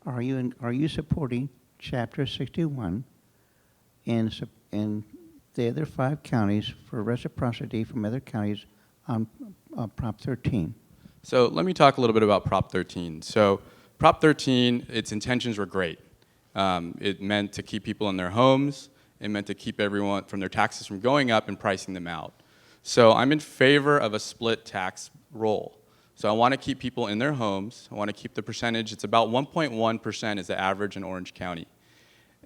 Are you supporting Chapter 61 in the other 5 counties for reciprocity from other counties on Prop 13? So let me talk a little bit about Prop 13. So Prop 13, its intentions were great. It meant to keep people in their homes. It meant to keep everyone from their taxes from going up and pricing them out. So I'm in favor of a split tax roll. So I want to keep people in their homes. I want to keep the percentage. It's about 1.1% is the average in Orange County.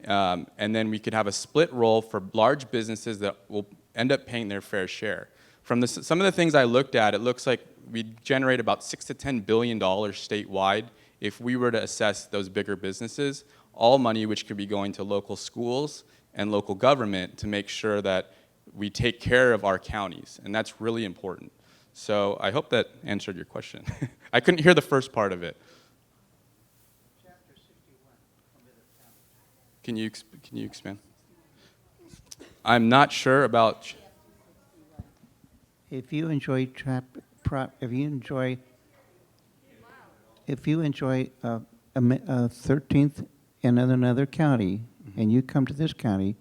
And then we could have a split roll for large businesses that will end up paying their fair share. From some of the things I looked at, it looks like we'd generate about $6 to $10 billion statewide if we were to assess those bigger businesses, all money which could be going to local schools and local government to make sure that we take care of our counties, and that's really important. So I hope that answered your question. I couldn't hear the first part of it. Can you expand? I'm not sure about. If you enjoy a 13th in another county, and you come to this county,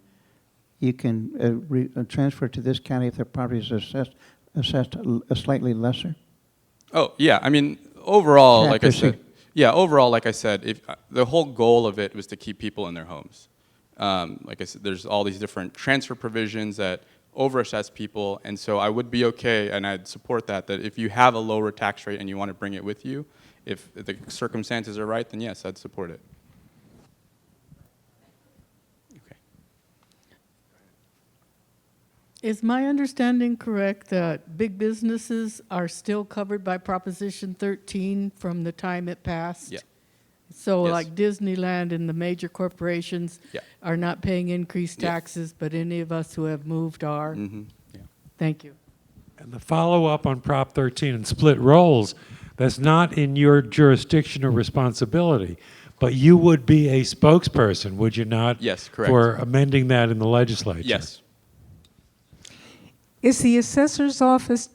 you can transfer to this county if the property is assessed slightly lesser? Oh, yeah. I mean, overall, like I Chapter said, yeah, overall, like I said, the whole goal of it was to keep people in their homes. Like I said, there's all these different transfer provisions that overassess people, and so I would be okay, and I'd support that if you have a lower tax rate and you want to bring it with you, if the circumstances are right, then yes, I'd support it. Is my understanding correct that big businesses are still covered by Proposition 13 from the time it passed? Yeah. So Yes. like Disneyland and the major corporations Yeah. are not paying increased Yeah. taxes, but any of us who have moved are? Mm-hmm. Yeah. Thank you. And the follow-up on Prop 13 and split rolls, that's not in your jurisdiction or responsibility, but you would be a spokesperson, would you not? Yes, correct. For amending that in the legislature? Yes. Does the assessor's office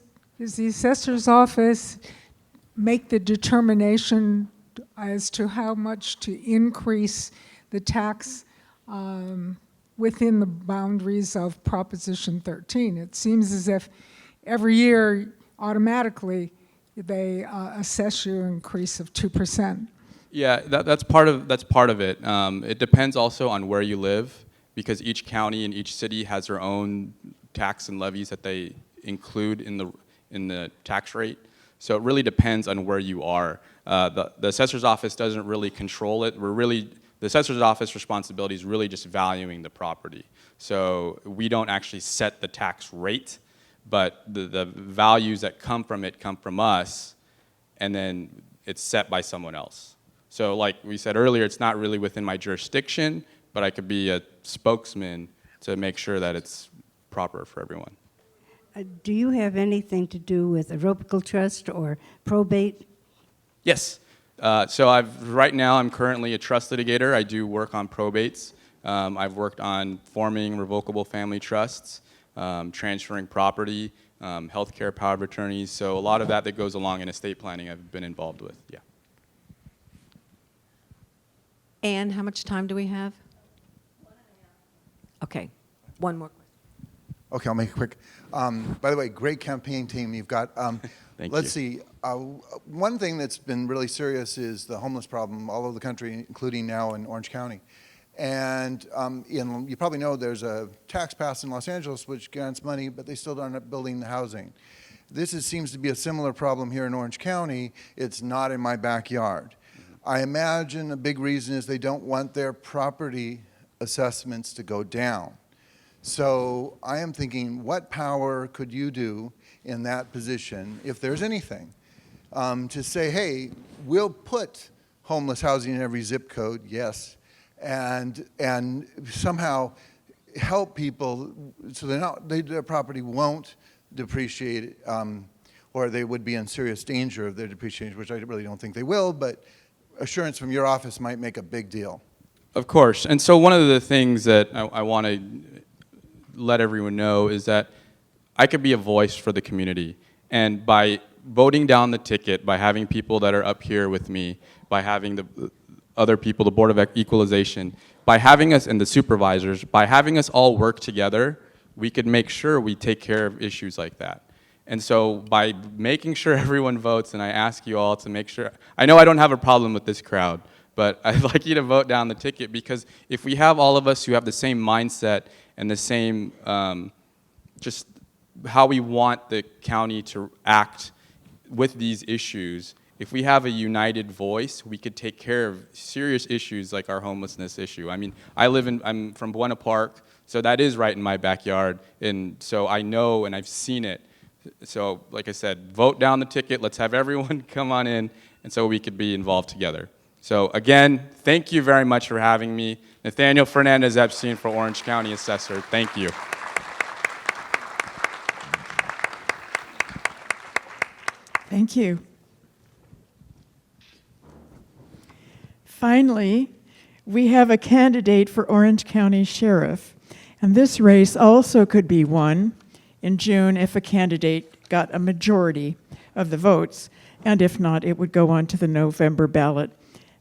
make the determination as to how much to increase the tax within the boundaries of Proposition 13? It seems as if every year, automatically, they assess you an increase of 2%. Yeah, that's part of it. It depends also on where you live, because each county and each city has their own tax and levies that they include in the tax rate. So it really depends on where you are. The assessor's office doesn't really control it. The assessor's office responsibility is really just valuing the property. So we don't actually set the tax rate, but the values that come from it come from us, and then it's set by someone else. So like we said earlier, it's not really within my jurisdiction, but I could be a spokesman to make sure that it's proper for everyone. Do you have anything to do with irrevocable trust or probate? Yes. So right now I'm currently a trust litigator. I do work on probates. I've worked on forming revocable family trusts, transferring property, healthcare power of attorneys. So a lot of that goes along in estate planning I've been involved with. Yeah. And how much time do we have? Okay, one more question. Okay, I'll make it quick. By the way, great campaign team you've got. Let's see. One thing that's been really serious is the homeless problem all over the country, including now in Orange County. And you probably know there's a tax passed in Los Angeles which grants money, but they still aren't building the housing. Seems to be a similar problem here in Orange County. It's not in my backyard. I imagine a big reason is they don't want their property assessments to go down. So I am thinking, what power could you do in that position, if there's anything, to say, hey, we'll put homeless housing in every zip code, yes, and somehow help people so their property won't depreciate, or they would be in serious danger of their depreciation, which I really don't think they will, but assurance from your office might make a big deal. Of course. And so one of the things that I want to let everyone know is that I could be a voice for the community. And by voting down the ticket, by having people that are up here with me, by having the other people, the Board of Equalization, by having us and the supervisors, by having us all work together, we could make sure we take care of issues like that. And so by making sure everyone votes, and I ask you all to make sure, I know I don't have a problem with this crowd, but I'd like you to vote down the ticket, because if we have all of us who have the same mindset and the same, just how we want the county to act with these issues, if we have a united voice, we could take care of serious issues like our homelessness issue. I mean, I'm from Buena Park, so that is right in my backyard, and so I know and I've seen it. So, like I said, vote down the ticket, let's have everyone come on in, and so we could be involved together. So again, thank you very much for having me. Nathaniel Fernandez Epstein for Orange County Assessor, thank you. Thank you. Finally, we have a candidate for Orange County Sheriff, and this race also could be won in June if a candidate got a majority of the votes, and if not, it would go on to the November ballot.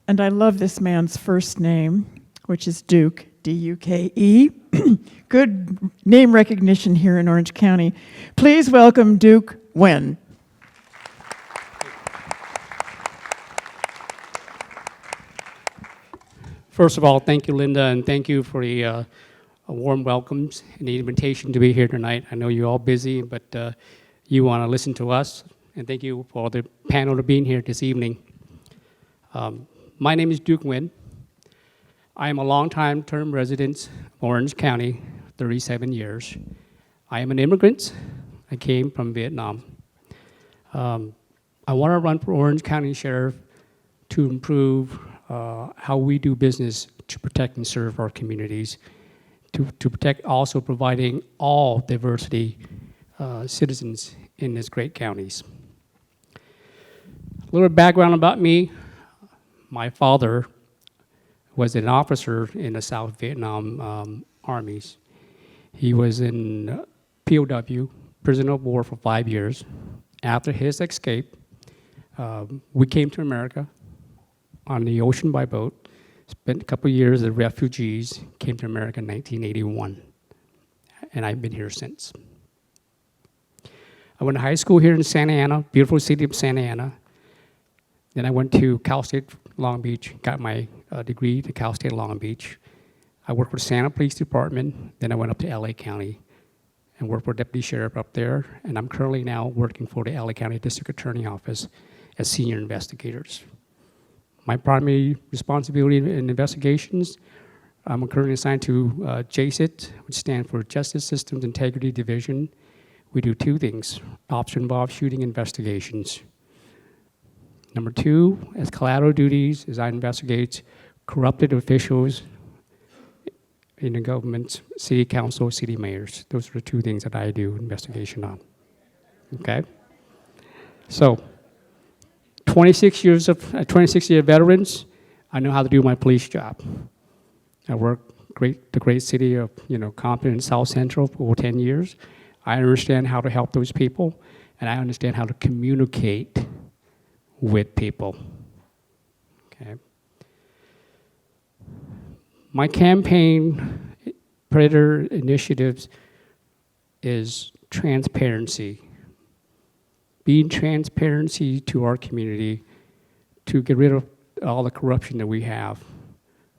And I love this man's first name, which is Duke, D-U-K-E. Good name recognition here in Orange County. Please welcome Duke Nguyen. First of all, thank you, Linda, and thank you for the warm welcomes and the invitation to be here tonight. I know you're all busy, but you want to listen to us, and thank you for the panel to being here this evening. My name is Duke Nguyen. I am a longtime term resident of Orange County, 37 years. I am an immigrant. I came from Vietnam. I want to run for Orange County Sheriff to improve how we do business to protect and serve our communities, to protect also providing all diversity citizens in these great counties. A little background about me. My father was an officer in the South Vietnam armies. He was in POW, prisoner of war, for 5 years. After his escape, we came to America on the ocean by boat, spent a couple years as refugees, came to America in 1981, and I've been here since. I went to high school here in Santa Ana, beautiful city of Santa Ana. Then I went to Cal State Long Beach, got my degree to Cal State Long Beach. I worked for the Santa Police Department, then I went up to LA County and worked for Deputy Sheriff up there, and I'm currently now working for the LA County District Attorney Office as Senior Investigators. My primary responsibility in investigations, I'm currently assigned to JSIT, which stands for Justice Systems Integrity Division. We do two things: officer-involved shooting investigations. Number two, as collateral duties, is I investigate corrupted officials in the government, city council, city mayors. Those are the two things that I do investigation on. Okay? So, 26-year veterans, I know how to do my police job. I worked the great city of Compton and South Central for over 10 years. I understand how to help those people, and I understand how to communicate with people. Okay. My campaign predator initiatives is transparency. Being transparency to our community to get rid of all the corruption that we have.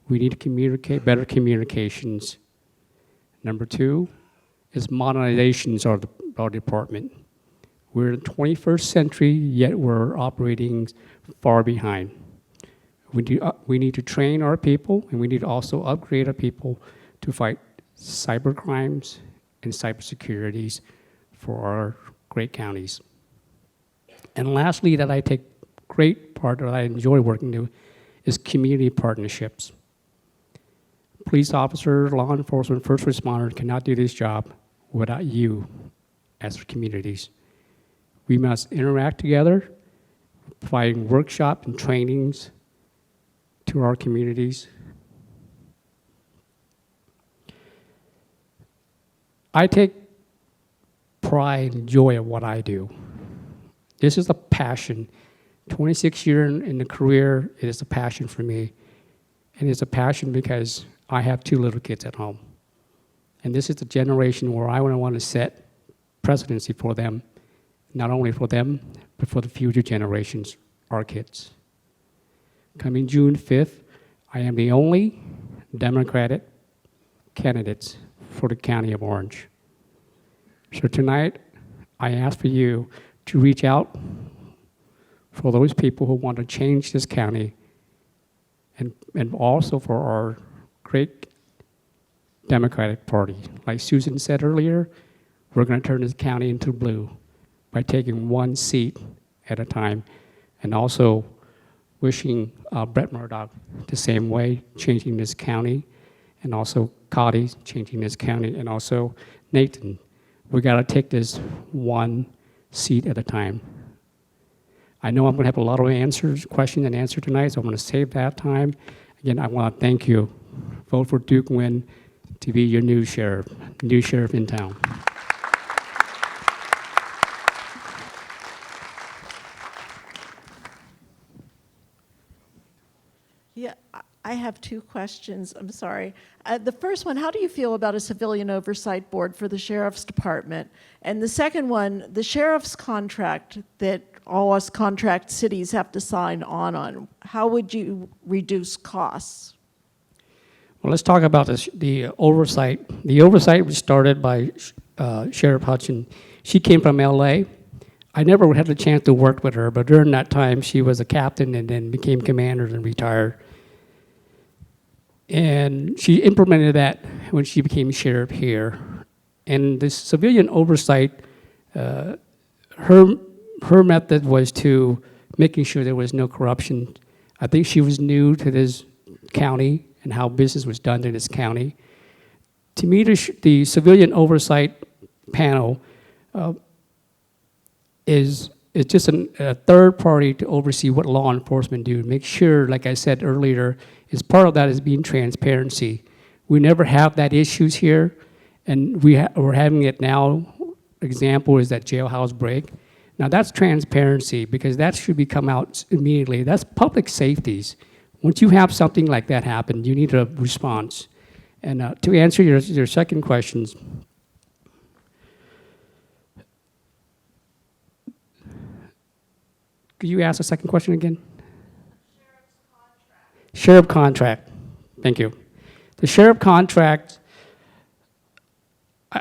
We need to communicate, better communications. Number two is modernizations of our department. We're in the 21st century, yet we're operating far behind. We need to train our people, and we need to also upgrade our people to fight cyber crimes and cybersecurities for our great counties. And lastly, that I take great part, that I enjoy working to, is community partnerships. Police officers, law enforcement, first responders cannot do this job without you as communities. We must interact together, providing workshops and trainings to our communities. I take pride and joy of what I do. This is a passion. 26 years in the career, it is a passion for me. And it's a passion because I have 2 little kids at home. And this is the generation where I want to set presidency for them, not only for them, but for the future generations, our kids. Coming June 5th, I am the only Democratic candidate for the County of Orange. So tonight, I ask for you to reach out for those people who want to change this county, and also for our great Democratic Party. Like Susan said earlier, we're going to turn this county into blue by taking 1 seat at a time, and also wishing Brett Murdoch the same way, changing this county, and also Cotty changing this county, and also Nathan. We got to take this 1 seat at a time. I know I'm going to have a lot of questions and answers tonight, so I'm going to save that time. Again, I want to thank you. Vote for Duke Nguyen to be your new sheriff in town. Yeah, I have 2 questions. I'm sorry. The first one, how do you feel about a civilian oversight board for the sheriff's department? And the second one, the sheriff's contract that all us contract cities have to sign on, how would you reduce costs? Well, let's talk about the oversight. The oversight was started by Sheriff Hutchin. She came from LA. I never had the chance to work with her, but during that time, she was a captain and then became commander and retired. And she implemented that when she became sheriff here. And the civilian oversight, her method was to making sure there was no corruption. I think she was new to this county and how business was done in this county. To me, the civilian oversight panel is just a third party to oversee what law enforcement do. Make sure, like I said earlier, is part of that is being transparency. We never have that issues here, and we're having it now. Example is that jailhouse break. Now that's transparency because that should be come out immediately. That's public safeties. Once you have something like that happen, you need a response. And to answer your second questions, could you ask the second question again? Sheriff contract. Thank you. The sheriff contract,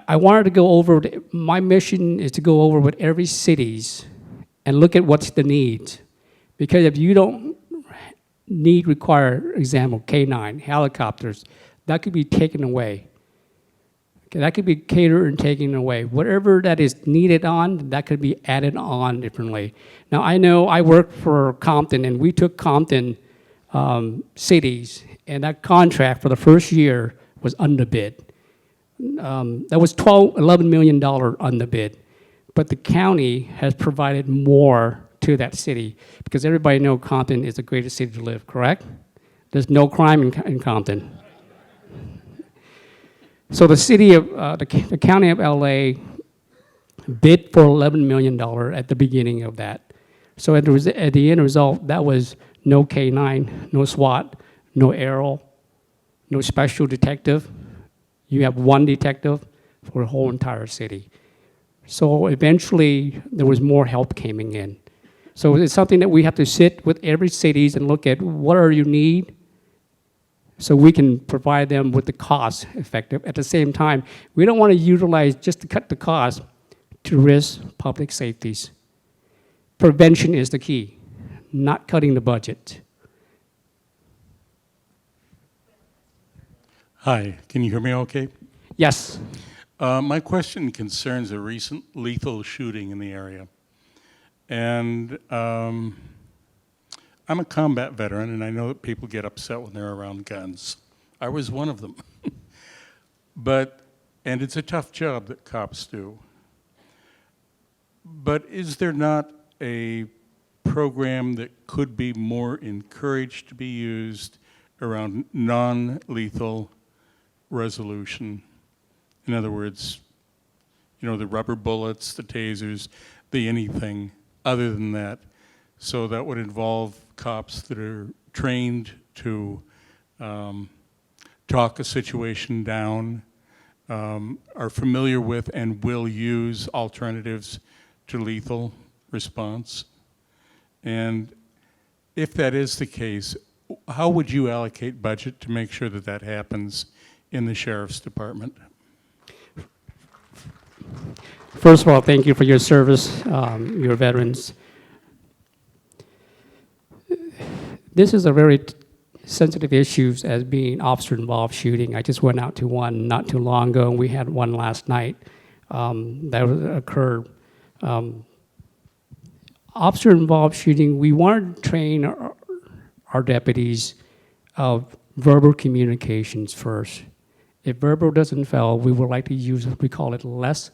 I wanted to go over, my mission is to go over with every cities and look at what's the needs. Because if you don't require, example, K9, helicopters, that could be taken away. Okay, that could be catered and taken away. Whatever that is needed on, that could be added on differently. Now, I know I worked for Compton, and we took Compton cities, and that contract for the first year was underbid. That was $11 million underbid. But the county has provided more to that city because everybody knows Compton is the greatest city to live, correct? There's no crime in Compton. So the city of, the county of LA bid for $11 million at the beginning of that. So at the end result, that was no K9, no SWAT, no aerial, no special detective. You have 1 detective for the whole entire city. So eventually, there was more help coming in. So it's something that we have to sit with every cities and look at what are your need, so we can provide them with the cost effective. At the same time, we don't want to utilize just to cut the cost to risk public safeties. Prevention is the key, not cutting the budget. Hi, can you hear me okay? Yes. My question concerns a recent lethal shooting in the area. And I'm a combat veteran, and I know that people get upset when they're around guns. I was one of them. And it's a tough job that cops do. But is there not a program that could be more encouraged to be used around non-lethal resolution? In other words, you know, the rubber bullets, the tasers, the anything other than that. So that would involve cops that are trained to talk a situation down, are familiar with and will use alternatives to lethal response. And if that is the case, how would you allocate budget to make sure that that happens in the Sheriff's Department? First of all, thank you for your service, your veterans. This is a very sensitive issue as being officer-involved shooting. I just went out to one not too long ago, and we had one last night that occurred. Officer-involved shooting, we want to train our deputies of verbal communications first. If verbal doesn't fail, we would like to use, we call it less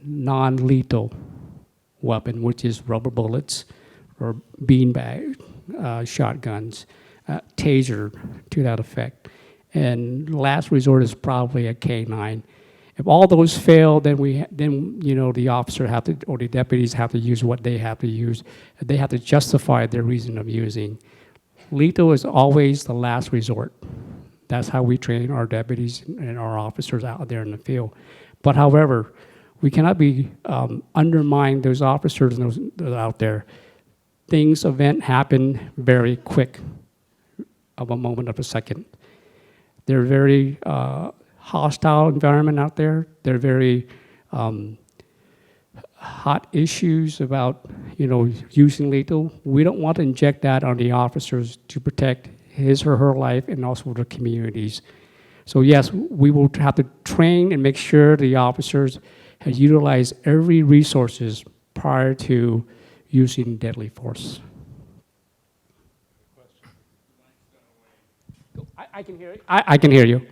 non-lethal weapon, which is rubber bullets or beanbag shotguns, taser to that effect. And last resort is probably a K9. If all those fail, then you know the officer have to, or the deputies have to use what they have to use. They have to justify their reason of using. Lethal is always the last resort. That's how we train our deputies and our officers out there in the field. But however, we cannot be undermine those officers and those out there. Event happen very quick, of a moment of a second. They're very hostile environment out there. They're very hot issues about, you know, using lethal. We don't want to inject that on the officers to protect his or her life and also the communities. So yes, we will have to train and make sure the officers have utilized every resources prior to using deadly force. I can hear you. I can hear you.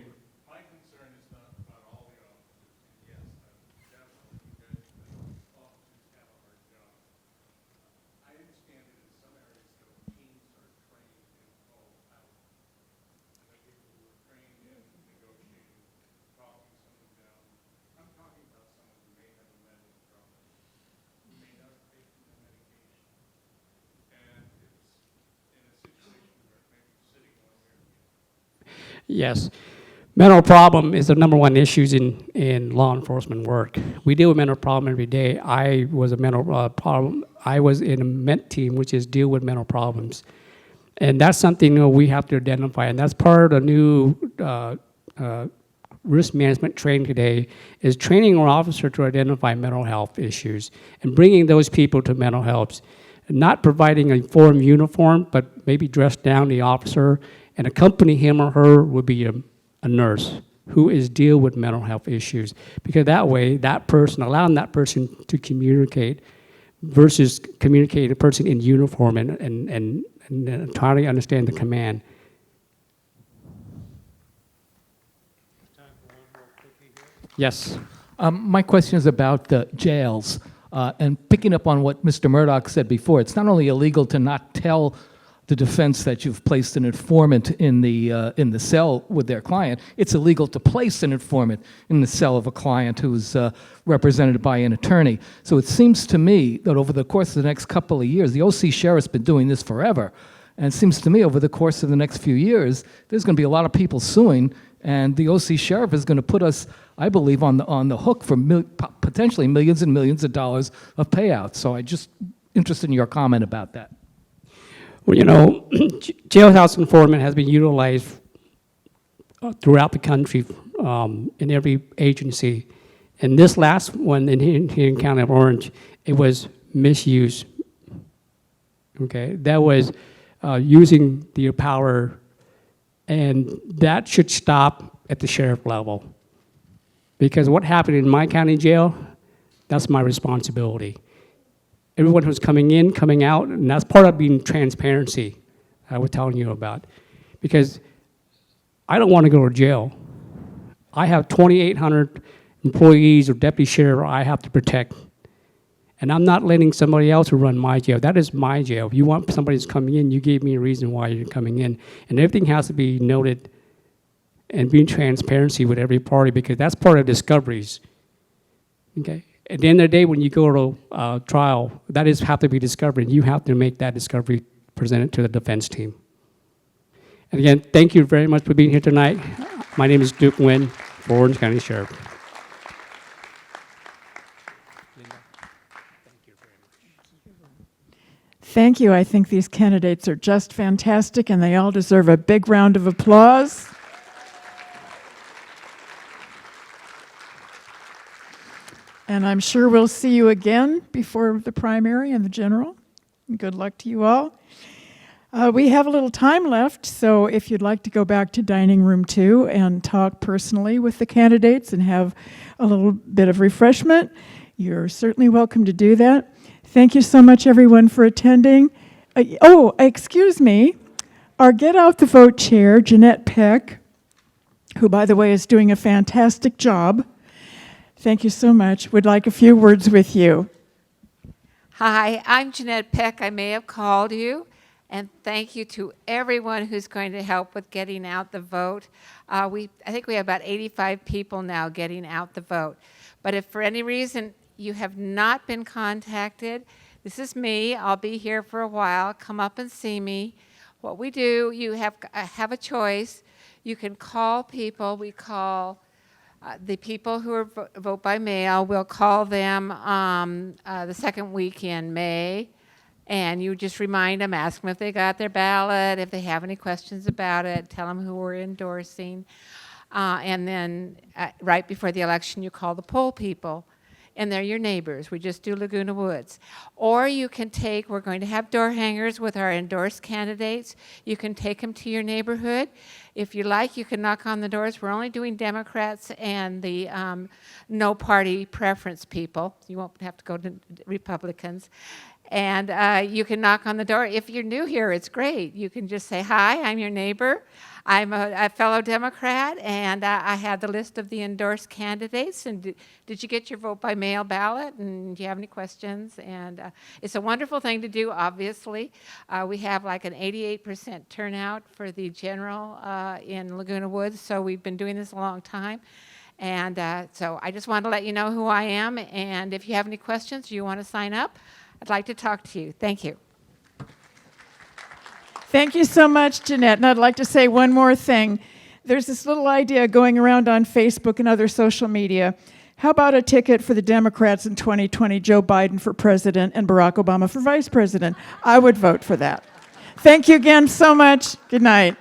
Yes. Mental problem is the number one issue in law enforcement work. We deal with mental problem every day. I was a mental problem. I was in a MENT team, which is deal with mental problems. And that's something, you know, we have to identify. And that's part of the new risk management training today, is training our officer to identify mental health issues and bringing those people to mental health. Not providing a form uniform, but maybe dress down the officer and accompany him or her would be a nurse who is deal with mental health issues. Because that way, that person, allowing that person to communicate versus communicating a person in uniform and trying to understand the command. Yes. My question is about the jails. And picking up on what Mr. Murdoch said before, it's not only illegal to not tell the defense that you've placed an informant in the cell with their client, it's illegal to place an informant in the cell of a client who's represented by an attorney. So it seems to me that over the course of the next couple of years, the OC Sheriff's been doing this forever, and it seems to me over the course of the next few years, there's going to be a lot of people suing, and the OC Sheriff is going to put us, I believe, on the hook for potentially millions and millions of dollars of payouts. So I'm just interested in your comment about that. Well, you know, jailhouse informant has been utilized throughout the country in every agency. And this last one here in County of Orange, it was misuse. Okay, that was using the power, and that should stop at the sheriff level. Because what happened in my county jail, that's my responsibility. Everyone who's coming in, coming out, and that's part of being transparency I was telling you about. Because I don't want to go to jail. I have 2,800 employees or deputy sheriff I have to protect. And I'm not letting somebody else who run my jail. That is my jail. If you want somebody who's coming in, you gave me a reason why you're coming in. And everything has to be noted and being transparency with every party, because that's part of discoveries. Okay? At the end of the day, when you go to trial, that is have to be discovered. You have to make that discovery presented to the defense team. And again, thank you very much for being here tonight. My name is Duke Nguyen for Orange County Sheriff. Thank you. I think these candidates are just fantastic, and they all deserve a big round of applause. And I'm sure we'll see you again before the primary and the general. Good luck to you all. We have a little time left, so if you'd like to go back to Dining Room 2 and talk personally with the candidates and have a little bit of refreshment, you're certainly welcome to do that. Thank you so much, everyone, for attending. Excuse me. Our Get Out the Vote chair, Jeanette Peck, who, by the way, is doing a fantastic job. Thank you so much. Would like a few words with you. Hi, I'm Jeanette Peck. I may have called you. And thank you to everyone who's going to help with getting out the vote. I think we have about 85 people now getting out the vote. But if for any reason you have not been contacted, this is me. I'll be here for a while. Come up and see me. What we do, you have a choice. You can call people. We call the people who are vote by mail. We'll call them the second week in May. And you just remind them, ask them if they got their ballot, if they have any questions about it, tell them who we're endorsing. And then right before the election, you call the poll people. And they're your neighbors. We just do Laguna Woods. Or you can we're going to have door hangers with our endorsed candidates. You can take them to your neighborhood. If you like, you can knock on the doors. We're only doing Democrats and the no party preference people. You won't have to go to Republicans. And you can knock on the door. If you're new here, it's great. You can just say, hi, I'm your neighbor. I'm a fellow Democrat, and I have the list of the endorsed candidates. And did you get your vote by mail ballot? And do you have any questions? And it's a wonderful thing to do, obviously. We have like an 88% turnout for the general in Laguna Woods, so we've been doing this a long time. And so I just wanted to let you know who I am. And if you have any questions or you want to sign up, I'd like to talk to you. Thank you. Thank you so much, Jeanette. And I'd like to say one more thing. There's this little idea going around on Facebook and other social media. How about a ticket for the Democrats in 2020, Joe Biden for president and Barack Obama for vice president? I would vote for that. Thank you again so much. Good night.